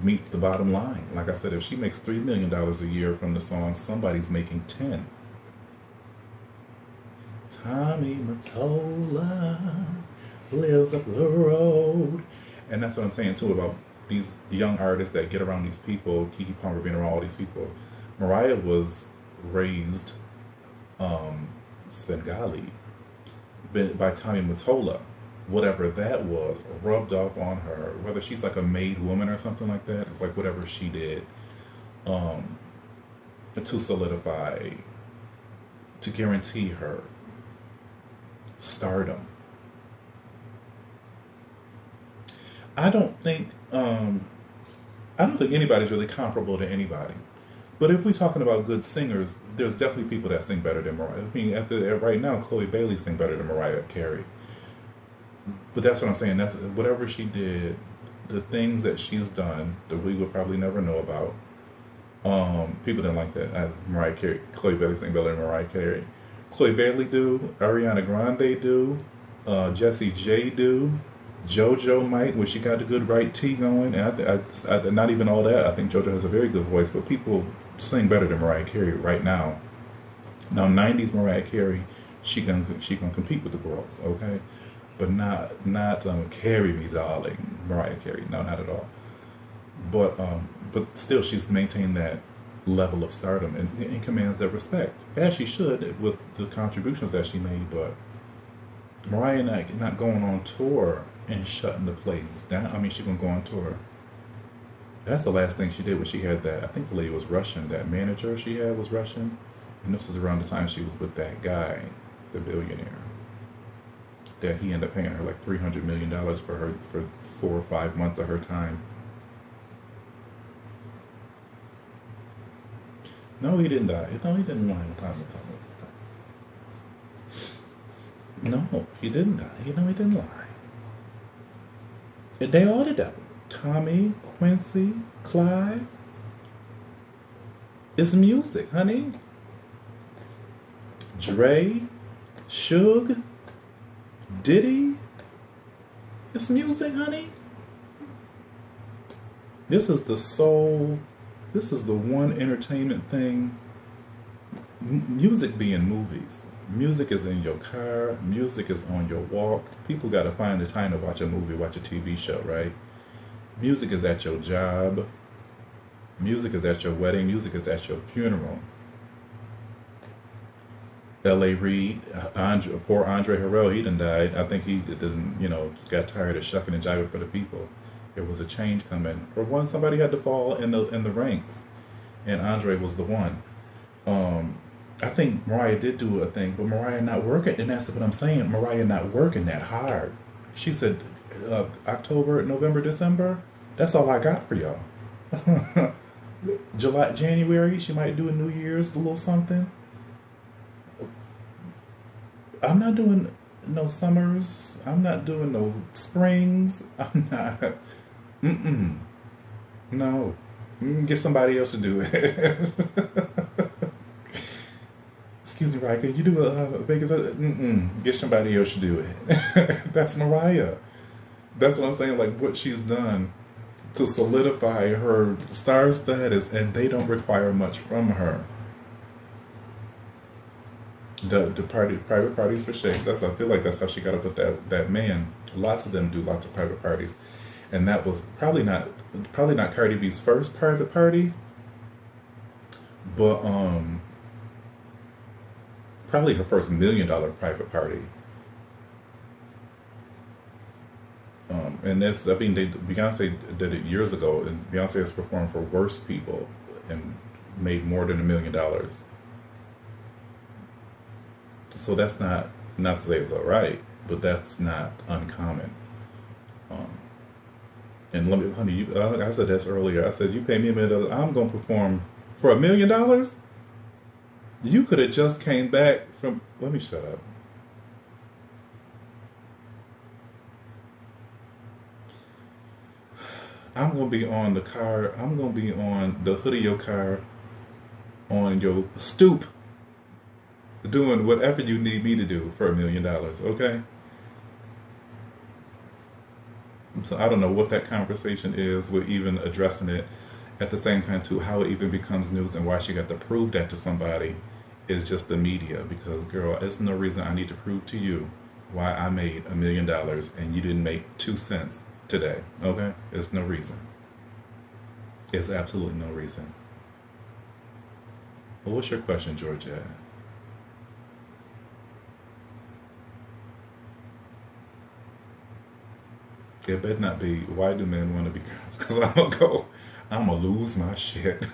S1: meets the bottom line. Like I said, if she makes $3 million a year from the song, somebody's making 10. Tommy Mottola lives up the road. And that's what I'm saying too about these young artists that get around these people. Keke Palmer being around all these people. Mariah was raised Bengali by Tommy Mottola. Whatever that was rubbed off on her, whether she's like a made woman or something like that. It's like whatever she did to solidify, to guarantee her stardom. I don't think anybody's really comparable to anybody. But if we're talking about good singers, there's definitely people that sing better than Mariah. I mean, right now, Chloe Bailey sings better than Mariah Carey. But that's what I'm saying. That's whatever she did, the things that she's done that we would probably never know about. People didn't like that. Mariah Carey, Chloe Bailey sings better than Mariah Carey. Chloe Bailey do, Ariana Grande do, Jessie J do, JoJo might, when she got the good right T going. And I not even all that. I think JoJo has a very good voice, but people sing better than Mariah Carey right now. Now, 90s Mariah Carey, she gonna compete with the girls, okay? But not Carry Me Darling, Mariah Carey. No, not at all. But still, she's maintained that level of stardom and commands that respect, as she should, with the contributions that she made. But Mariah not going on tour and shutting the place down. I mean, she's gonna go on tour. That's the last thing she did when she had that. I think the lady was Russian. That manager she had was Russian, and this was around the time she was with that guy, the billionaire. That he ended up paying her like $300 million for her for 4 or 5 months of her time. No, he didn't die. No, he didn't lie. No, he didn't die. He didn't lie. They all did that. Tommy, Quincy, Clive. It's music, honey. Dre, Suge, Diddy. It's music, honey. This is the soul. This is the one entertainment thing. Music be in movies. Music is in your car. Music is on your walk. People got to find the time to watch a movie, watch a TV show, right? Music is at your job. Music is at your wedding. Music is at your funeral. L.A. Reid, poor Andre Harrell, he done died. I think he didn't, got tired of shucking and jiving for the people. There was a change coming. For one, somebody had to fall in the ranks, and Andre was the one. I think Mariah did do a thing, but Mariah not working, and that's what I'm saying. Mariah not working that hard. She said, October, November, December. That's all I got for y'all. July, January, she might do a New Year's, a little something. I'm not doing no summers. I'm not doing no springs. I'm not. No. Get somebody else to do it. Excuse me, Ryan. Can you do a Vegas? Get somebody else to do it. That's Mariah. That's what I'm saying. Like what she's done to solidify her star status, and they don't require much from her. The private parties for shakes. I feel like that's how she got up with that man. Lots of them do lots of private parties, and that was probably not Cardi B's first private party, but probably her first $1 million private party. And Beyonce did it years ago, and Beyonce has performed for worse people and made more than $1 million. So that's not to say it's all right, but that's not uncommon. And let me, honey, I said this earlier. I said, you pay me $1 million, I'm going to perform for $1 million? You could have just came back from, let me shut up. I'm going to be on the car, I'm going to be on the hood of your car, on your stoop, doing whatever you need me to do for $1 million, okay? So I don't know what that conversation is with even addressing it. At the same time, too, how it even becomes news and why she got to prove that to somebody is just the media. Because, girl, there's no reason I need to prove to you why I made $1 million and you didn't make 2 cents today, okay? There's no reason. There's absolutely no reason. Well, what's your question, Georgette? It better not be, why do men want to be girls? Because I'm going to lose my shit.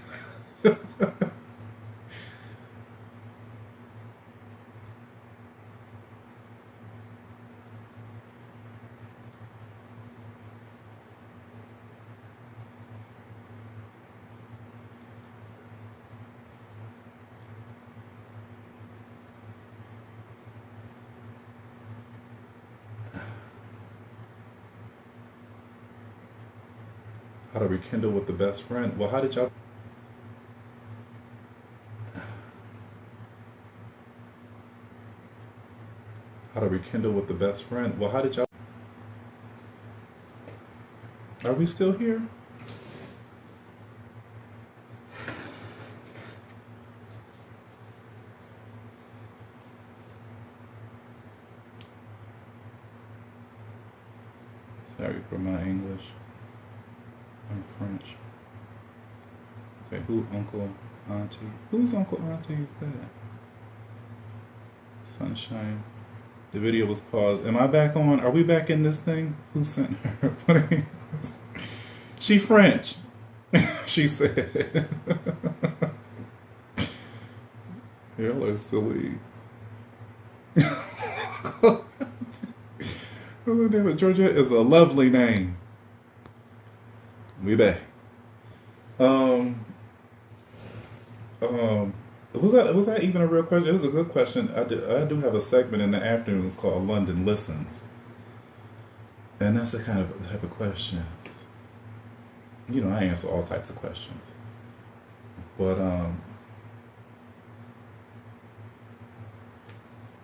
S1: How to rekindle with the best friend. Well, how to rekindle with the best friend? Well, how did y'all... Are we still here? Sorry for my English. I'm French. Okay, who Uncle Auntie? Whose Uncle Auntie is that? Sunshine. The video was paused. Am I back on? Are we back in this thing? Who sent her? She French. She said. Y'all are silly. Oh, damn it. Georgia is a lovely name. We back. Was that even a real question? It was a good question. I do have a segment in the afternoons called London Listens, and that's the type of question. I answer all types of questions, but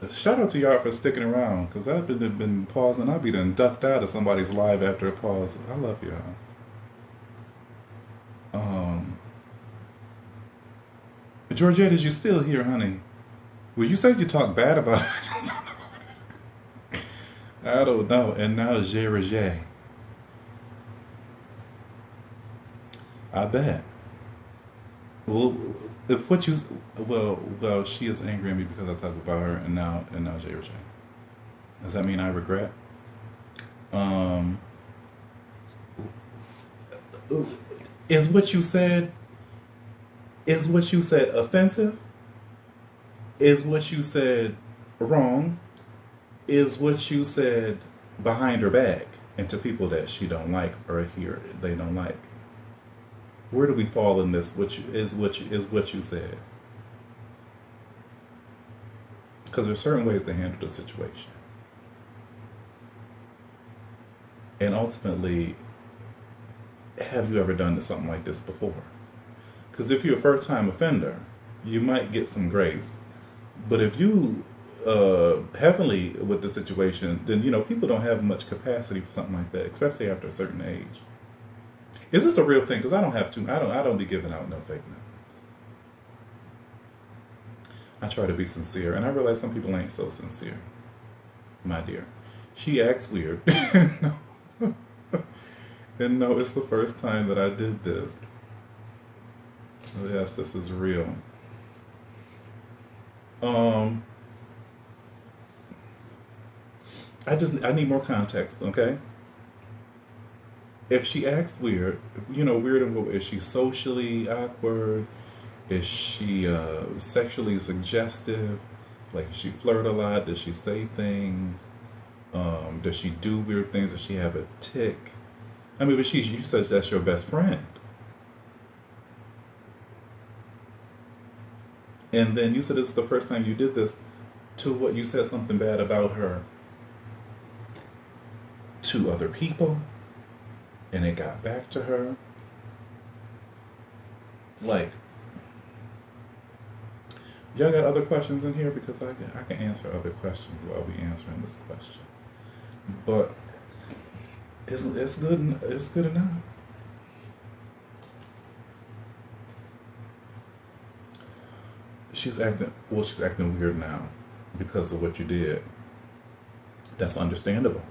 S1: Shout out to y'all for sticking around, because I've been pausing. I'll be done ducked out of somebody's live after a pause. I love y'all. Um, Georgette, is you still here, honey? Well, you said you talked bad about it. I don't know. And now J. I bet. Well, if what you well, she is angry at me because I talked about her, and now J. Does that mean I regret? Um, is what you said offensive? Is what you said wrong? Is what you said behind her back and to people that she don't like or hear they don't like? Where do we fall in this? What you said? Because there's certain ways to handle the situation, and ultimately, have you ever done something like this before? Because if you're a first-time offender, you might get some grace, but if you heavily with the situation, then people don't have much capacity for something like that, especially after a certain age. Is this a real thing? Because I don't have to. I don't be giving out no fake numbers. I try to be sincere, and I realize some people ain't so sincere. My dear, she acts weird. And no, it's the first time that I did this. So yes, this is real. I need more context, okay? If she acts weird, weird in what, is she socially awkward? Is she sexually suggestive? Like, does she flirt a lot? Does she say things? Does she do weird things? Does she have a tick? I mean, but you said that's your best friend. And then you said it's the first time you did this. To what, you said something bad about her to other people, and it got back to her. Like, y'all got other questions in here? Because I can answer other questions while we answering this question. But it's good enough. She's acting weird now because of what you did. That's understandable.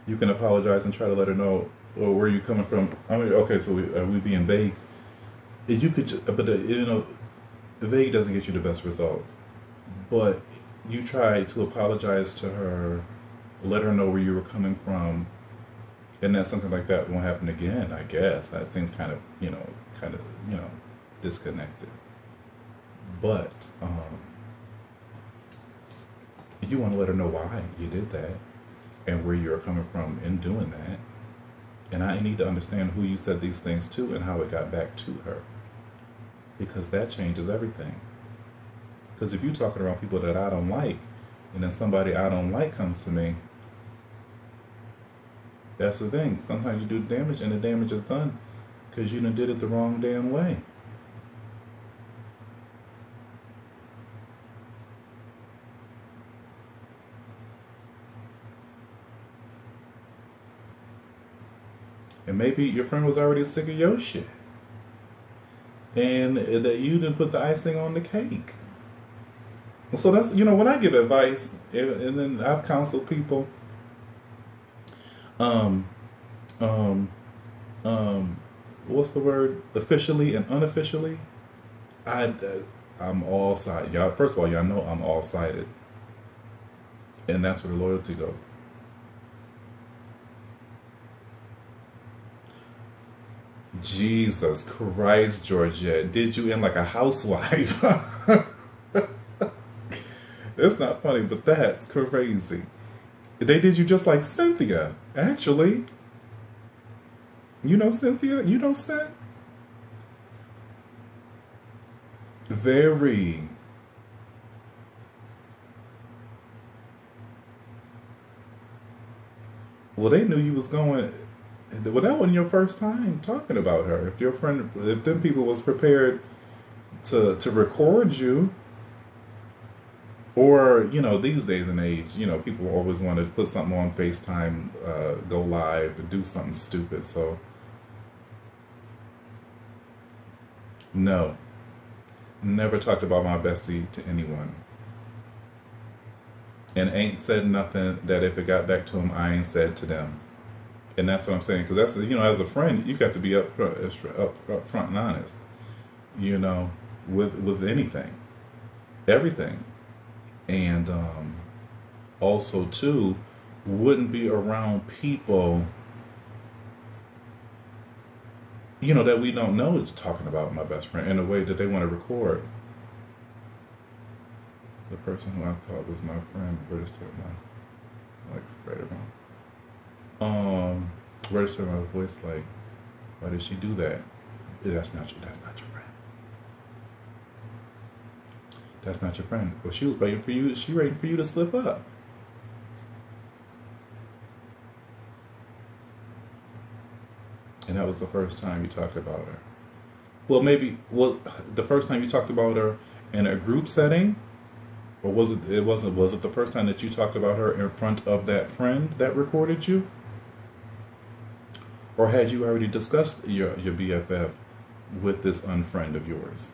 S1: You can apologize and try to let her know, or where you coming from. I mean, okay, so are we being vague? You could, the vague doesn't get you the best results. But you try to apologize to her, let her know where you were coming from, and then something like that won't happen again. I guess that seems kind of disconnected. But you want to let her know why you did that and where you're coming from in doing that. And I need to understand who you said these things to and how it got back to her. Because that changes everything. Because if you're talking around people that I don't like, and then somebody I don't like comes to me, that's the thing. Sometimes you do damage and the damage is done because you done did it the wrong damn way. And maybe your friend was already sick of your shit. And that you didn't put the icing on the cake. So that's, when I give advice, and then I've counseled people, what's the word? Officially and unofficially, I'm all sided. Y'all, first of all, y'all know I'm all sided. And that's where the loyalty goes. Jesus Christ, Georgette, did you end like a housewife? It's not funny, but that's crazy. They did you just like Cynthia, actually. You know Cynthia? You know Seth? Very. Well, they knew you was going. Well, that wasn't your first time talking about her. If them people was prepared to record you, Or, these days and age, people always want to put something on FaceTime, go live, do something stupid. So, no, never talked about my bestie to anyone. And ain't said nothing that if it got back to him, I ain't said to them. And that's what I'm saying. Because that's, as a friend, you got to be up front and honest, with anything, everything. And also, too, wouldn't be around people, that we don't know is talking about my best friend in a way that they want to record. The person who I thought was my friend registered my, like, right around. Registered my voice, like, why did she do that? That's not your friend. That's not your friend. Well, she was waiting for you. She waiting for you to slip up. And that was the first time you talked about her. Well, the first time you talked about her in a group setting, or was it the first time that you talked about her in front of that friend that recorded you? Or had you already discussed your BFF with this unfriend of yours?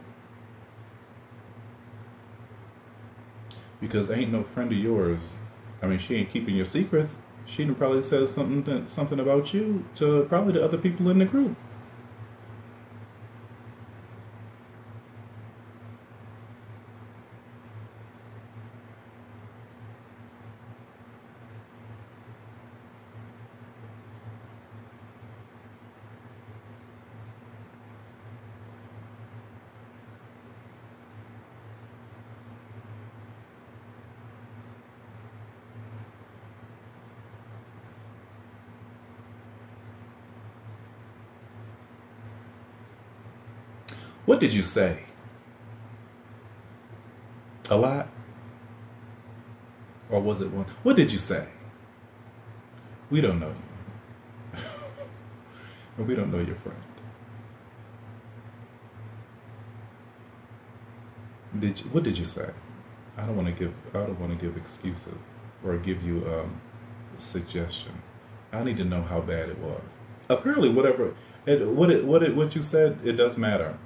S1: Because ain't no friend of yours. I mean, she ain't keeping your secrets. She done probably said something about you to probably the other people in the group. What did you say? A lot? Or was it one? What did you say? We don't know you. And we don't know your friend. What did you say? I don't want to give excuses or give you suggestions. I need to know how bad it was. Apparently, what you said, it does matter.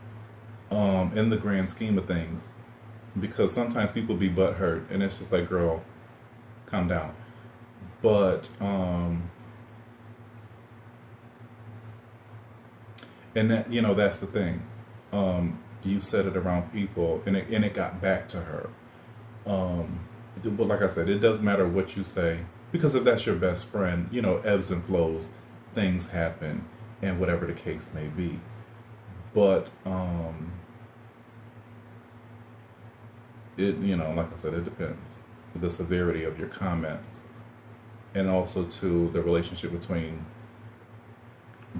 S1: In the grand scheme of things, because sometimes people be butthurt, and it's just like, girl, calm down. But and that's the thing. You said it around people, and it got back to her. But like I said, it does matter what you say, because if that's your best friend, ebbs and flows, things happen, and whatever the case may be. But like I said, it depends. The severity of your comments, and also to the relationship between.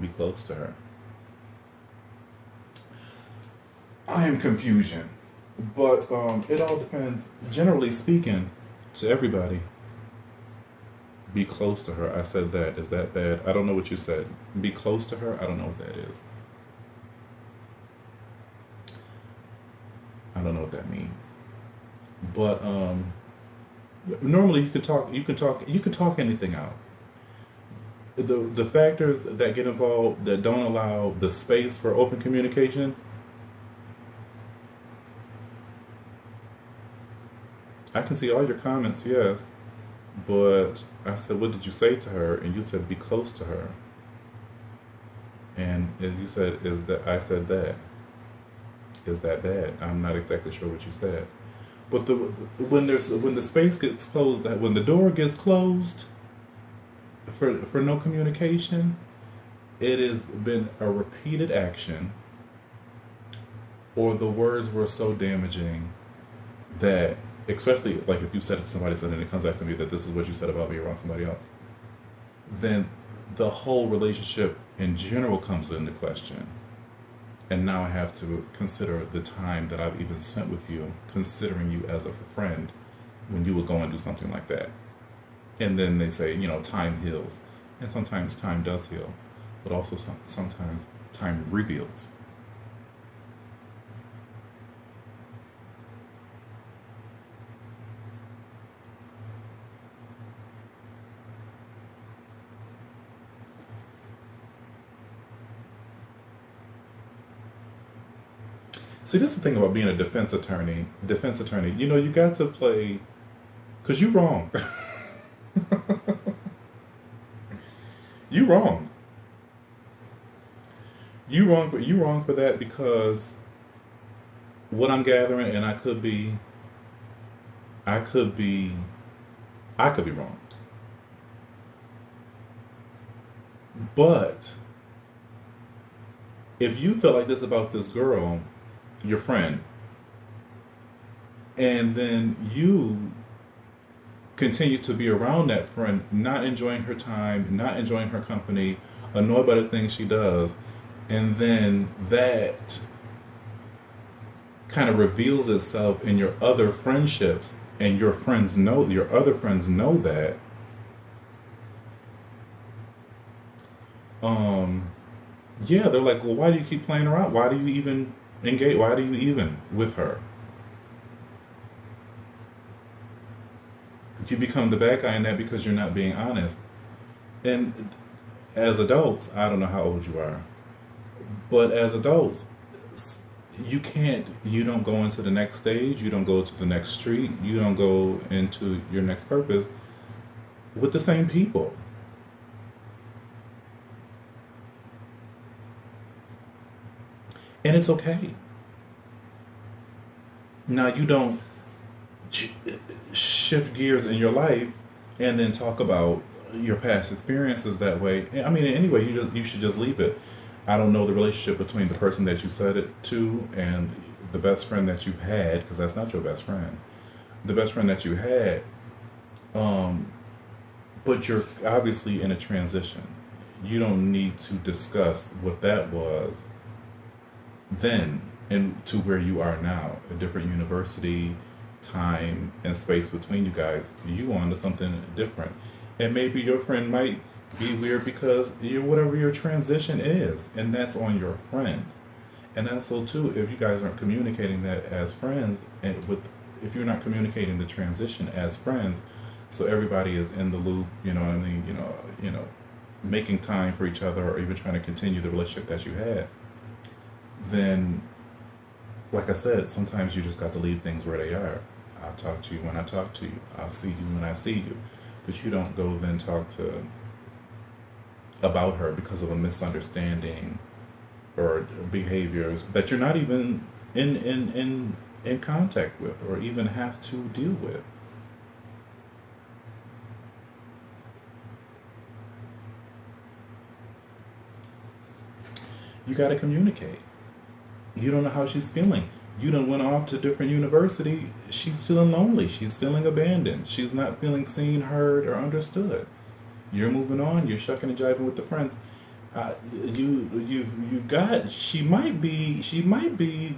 S1: Be close to her. I am confusion, but it all depends. Generally speaking, to everybody, be close to her. I said that. Is that bad? I don't know what you said. Be close to her. I don't know what that is. I don't know what that means. But normally you can talk anything out. The factors that get involved that don't allow the space for open communication. I can see all your comments, yes, but I said, what did you say to her? And you said, be close to her. And as you said, I said that. Is that bad? I'm not exactly sure what you said. But when the space gets closed, when the door gets closed for no communication, it has been a repeated action, or the words were so damaging that, especially like if you said it to somebody and then it comes back to me that this is what you said about me around somebody else, then the whole relationship in general comes into question. And now I have to consider the time that I've even spent with you, considering you as a friend, when you would go and do something like that. And then they say, time heals. And sometimes time does heal. But also sometimes time reveals. See, this is the thing about being a defense attorney. Defense attorney, you know, you got to play because you wrong. You wrong. You wrong for that because what I'm gathering, and I could be, I could be wrong. But if you feel like this about this girl, your friend, and then you continue to be around that friend, not enjoying her time, not enjoying her company, annoyed by the things she does, and then that kind of reveals itself in your other friendships, and your other friends know that. Um, yeah, they're like, well, why do you keep playing around? Why do you even engage? Why do you even with her? You become the bad guy in that because you're not being honest. And as adults, I don't know how old you are, but as adults, you don't go into the next stage, you don't go to the next street, you don't go into your next purpose with the same people. And it's okay. Now, you don't shift gears in your life and then talk about your past experiences that way. I mean, anyway, you should just leave it. I don't know the relationship between the person that you said it to and the best friend that you've had, because that's not your best friend. The best friend that you had, but you're obviously in a transition. You don't need to discuss what that was then and to where you are now, a different university, time and space between you guys. You on to something different, and maybe your friend might be weird because you whatever your transition is, and that's on your friend. And that's so too if you guys aren't communicating that as friends, and with if you're not communicating the transition as friends, so everybody is in the loop. You know what I mean? Making time for each other, or even trying to continue the relationship that you had. Then, like I said, sometimes you just got to leave things where they are. I'll talk to you when I talk to you. I'll see you when I see you. But you don't go then talk to about her because of a misunderstanding or behaviors that you're not even in contact with or even have to deal with. You got to communicate. You don't know how she's feeling. You done went off to different university. She's feeling lonely. She's feeling abandoned. She's not feeling seen, heard, or understood. You're moving on. You're shucking and jiving with the friends. You got. She might be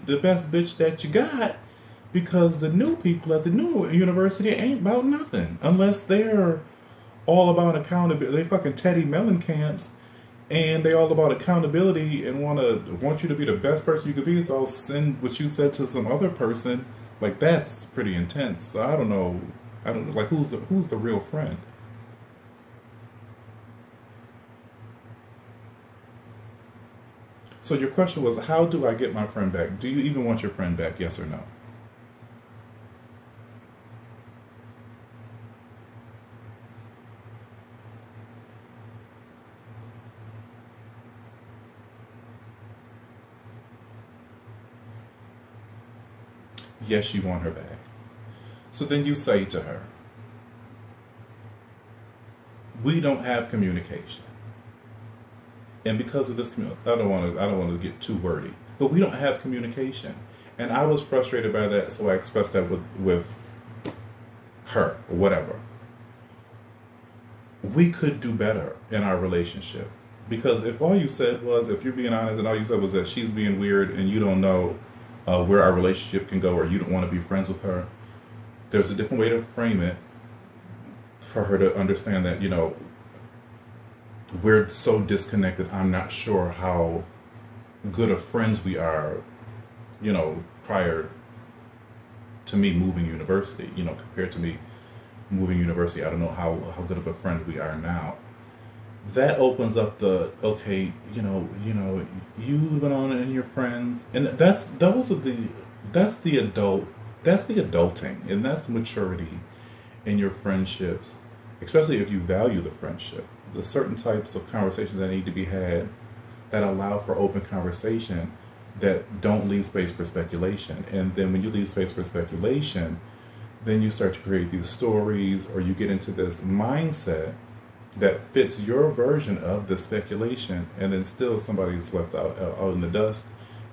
S1: the best bitch that you got, because the new people at the new university ain't about nothing unless they're all about accountability. They fucking Teddy Mellencamp's. And they all about accountability and want you to be the best person you could be. So I'll send what you said to some other person. Like, that's pretty intense. So I don't know. Like, who's the real friend? So your question was, how do I get my friend back? Do you even want your friend back? Yes or no? Yes, you want her back. So then you say to her, we don't have communication. And because of this, I don't want to get too wordy, but we don't have communication. And I was frustrated by that, so I expressed that with her, or whatever. We could do better in our relationship. Because if all you said was, if you're being honest, and all you said was that she's being weird and you don't know where our relationship can go, or you don't want to be friends with her, there's a different way to frame it for her to understand that, we're so disconnected. I'm not sure how good of friends we are, prior to me moving university, compared to me moving university. I don't know how good of a friend we are now. that opens up the okay, you went on and your friends, and that's the adult, that's the adulting, and that's maturity in your friendships, especially if you value the friendship. There's certain types of conversations that need to be had that allow for open conversation that don't leave space for speculation. And then when you leave space for speculation, then you start to create these stories, or you get into this mindset that fits your version of the speculation, and then still somebody's left out in the dust,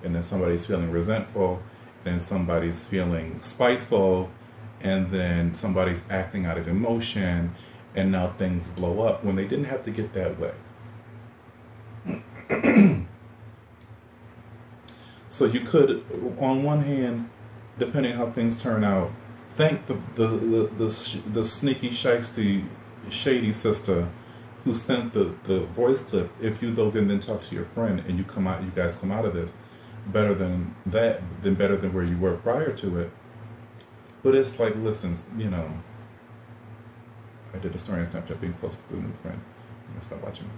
S1: and then somebody's feeling resentful, then somebody's feeling spiteful, and then somebody's acting out of emotion, and now things blow up when they didn't have to get that way. So you could, on one hand, depending on how things turn out, thank the sneaky, shiesty, shady sister who sent the voice clip. If you though can then talk to your friend and you guys come out of this better than that, then better than where you were prior to it. But it's like, listen, I did a story on Snapchat being close with a new friend. I'm gonna stop watching.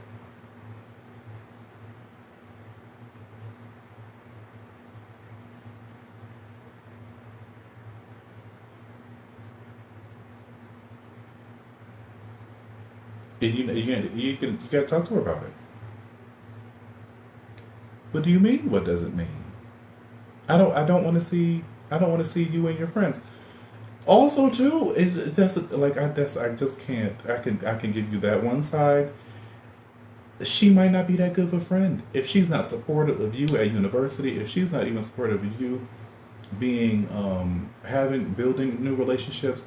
S1: And you gotta talk to her about it. What do you mean? What does it mean? I don't want to see you and your friends. Also, too, I just can't. I can give you that one side. She might not be that good of a friend if she's not supportive of you at university. If she's not even supportive of you being building new relationships.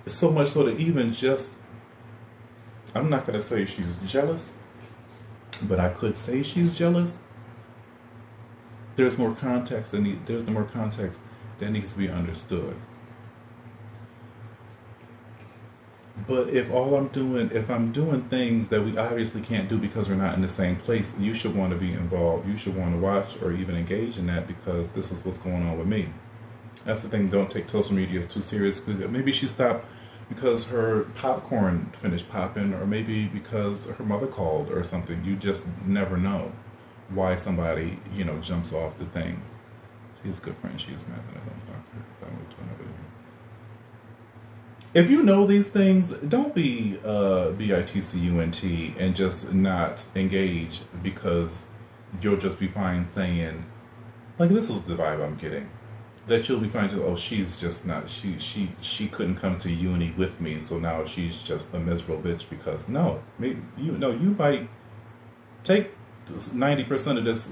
S1: So much so that even just, I'm not gonna say she's jealous, but I could say she's jealous. There's more context there's more context that needs to be understood. But if I'm doing things that we obviously can't do because we're not in the same place, you should want to be involved. You should want to watch or even engage in that, because this is what's going on with me. That's the thing. Don't take social media too seriously. Maybe she stopped because her popcorn finished popping, or maybe because her mother called or something. You just never know why somebody, jumps off the things. She's a good friend. She is mad that I don't talk to her because I moved to another. If you know these things, don't be bitcunt and just not engage, because you'll just be fine saying, like, this is the vibe I'm getting. That you'll be fine to, oh, she's just not, she couldn't come to uni with me, so now she's just a miserable bitch. Because no, maybe you might take 90% of this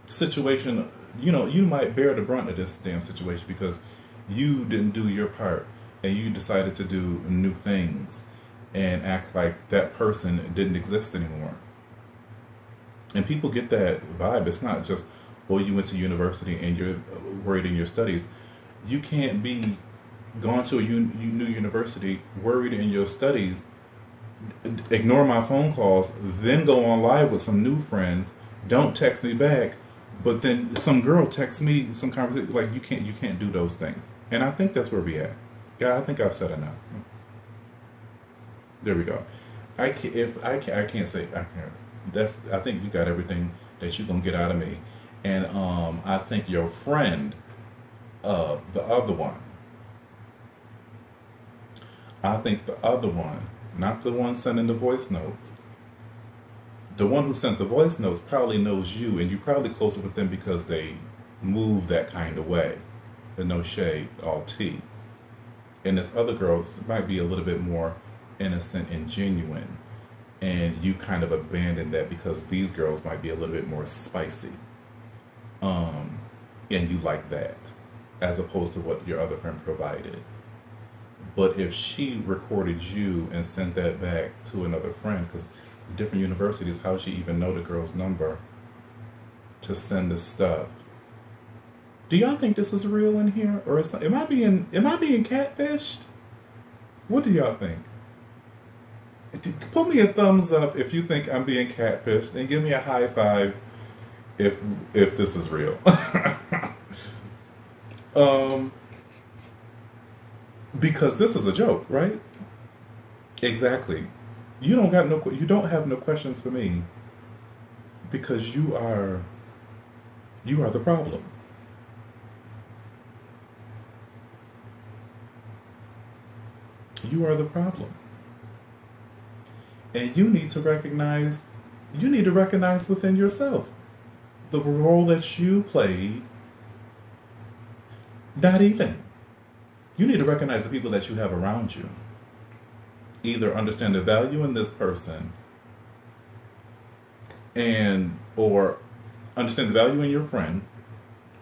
S1: situation. You might bear the brunt of this damn situation because you didn't do your part, and you decided to do new things and act like that person didn't exist anymore. And people get that vibe. It's not just, well, you went to university and you're worried in your studies. You can't be gone to a new university, worried in your studies, ignore my phone calls, then go on live with some new friends, don't text me back, but then some girl texts me some conversation. Like, you can't do those things. And I think that's where we at. Yeah, I think I've said enough. There we go. I can't say I can't. I think you got everything that you're gonna get out of me. And I think your friend, the other one, not the one sending the voice notes, the one who sent the voice notes probably knows you, and you're probably closer with them because they move that kind of way. There's no shade, all tea. And this other girl might be a little bit more innocent and genuine, and you kind of abandon that because these girls might be a little bit more spicy. And you like that, as opposed to what your other friend provided. But if she recorded you and sent that back to another friend, because different universities, how would she even know the girl's number to send this stuff? Do y'all think this is real in here, or am I being catfished? What do y'all think? Put me a thumbs up if you think I'm being catfished, and give me a high five if this is real. Because this is a joke, right? Exactly. you don't have no questions for me because you are the problem. You are the problem. And you need to recognize within yourself the role that you played. Not even. You need to recognize the people that you have around you. Either understand the value in this person or understand the value in your friend,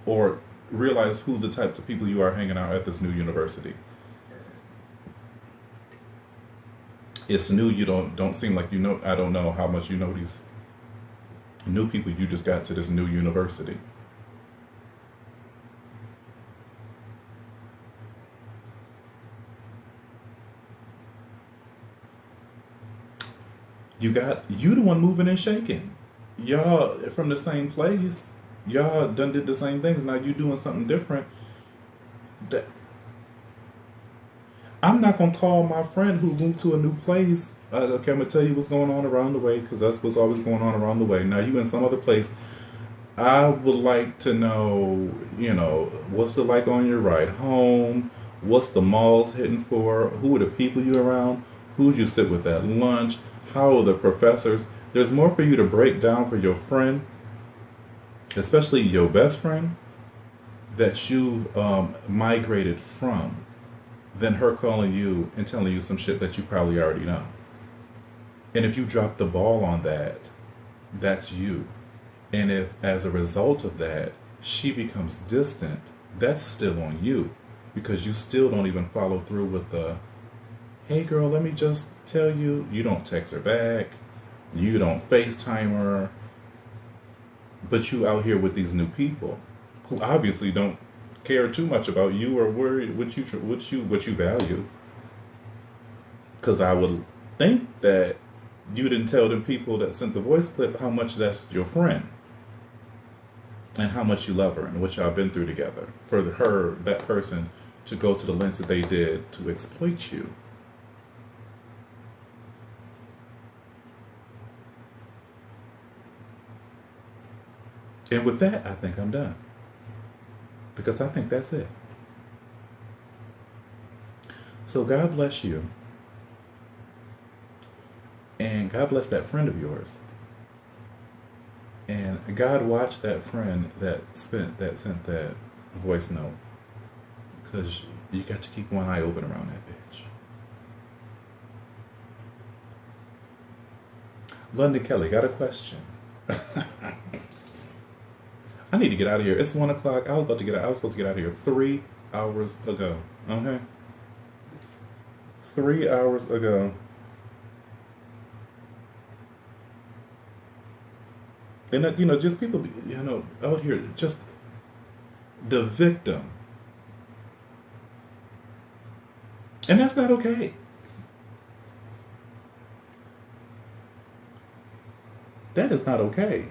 S1: or realize who the types of people you are hanging out at this new university. It's new, you don't seem like you know. I don't know how much you know these new people you just got to this new university. You the one moving and shaking. Y'all from the same place. Y'all done did the same things. Now you doing something different. That I'm not gonna call my friend who moved to a new place. Okay, I'm gonna tell you what's going on around the way because that's what's always going on around the way. Now you in some other place. I would like to know, what's it like on your ride home? What's the malls hitting for? Who are the people you around? Who you sit with at lunch? How are the professors? There's more for you to break down for your friend, especially your best friend, that you've migrated from, than her calling you and telling you some shit that you probably already know. And if you drop the ball on that, that's you. And if as a result of that, she becomes distant, that's still on you because you still don't even follow through with the, hey girl, let me just tell you, you don't text her back, you don't FaceTime her, but you out here with these new people who obviously don't care too much about you or what you value. Because I would think that you didn't tell the people that sent the voice clip how much that's your friend and how much you love her and what y'all been through together. For that person to go to the lengths that they did to exploit you. And with that, I think I'm done. Because I think that's it. So God bless you. And God bless that friend of yours. And God watch that friend that sent that voice note. Because you got to keep one eye open around that bitch. London Kelly, got a question. I need to get out of here. It's 1 o'clock. I was supposed to get out of here 3 hours ago. Okay? 3 hours ago. And, just people, out here, just the victim. And that's not okay. That is not okay.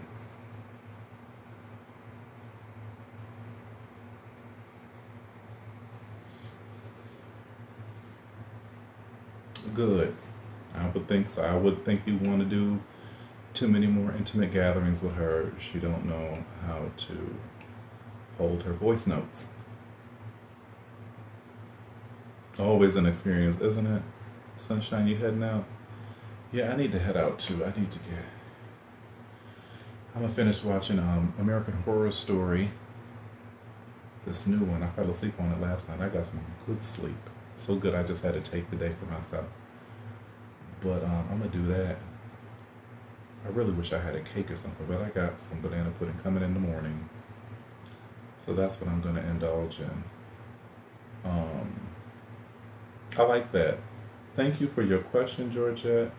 S1: Good. I would think so. I would think you want to do too many more intimate gatherings with her. She don't know how to hold her voice notes. Always an experience, isn't it? Sunshine, you heading out? Yeah, I need to head out too. I'm gonna finish watching American Horror Story. This new one. I fell asleep on it last night. I got some good sleep. So good I just had to take the day for myself. But I'm gonna do that. I really wish I had a cake or something, but I got some banana pudding coming in the morning. So that's what I'm gonna indulge in. I like that. Thank you for your question, Georgette.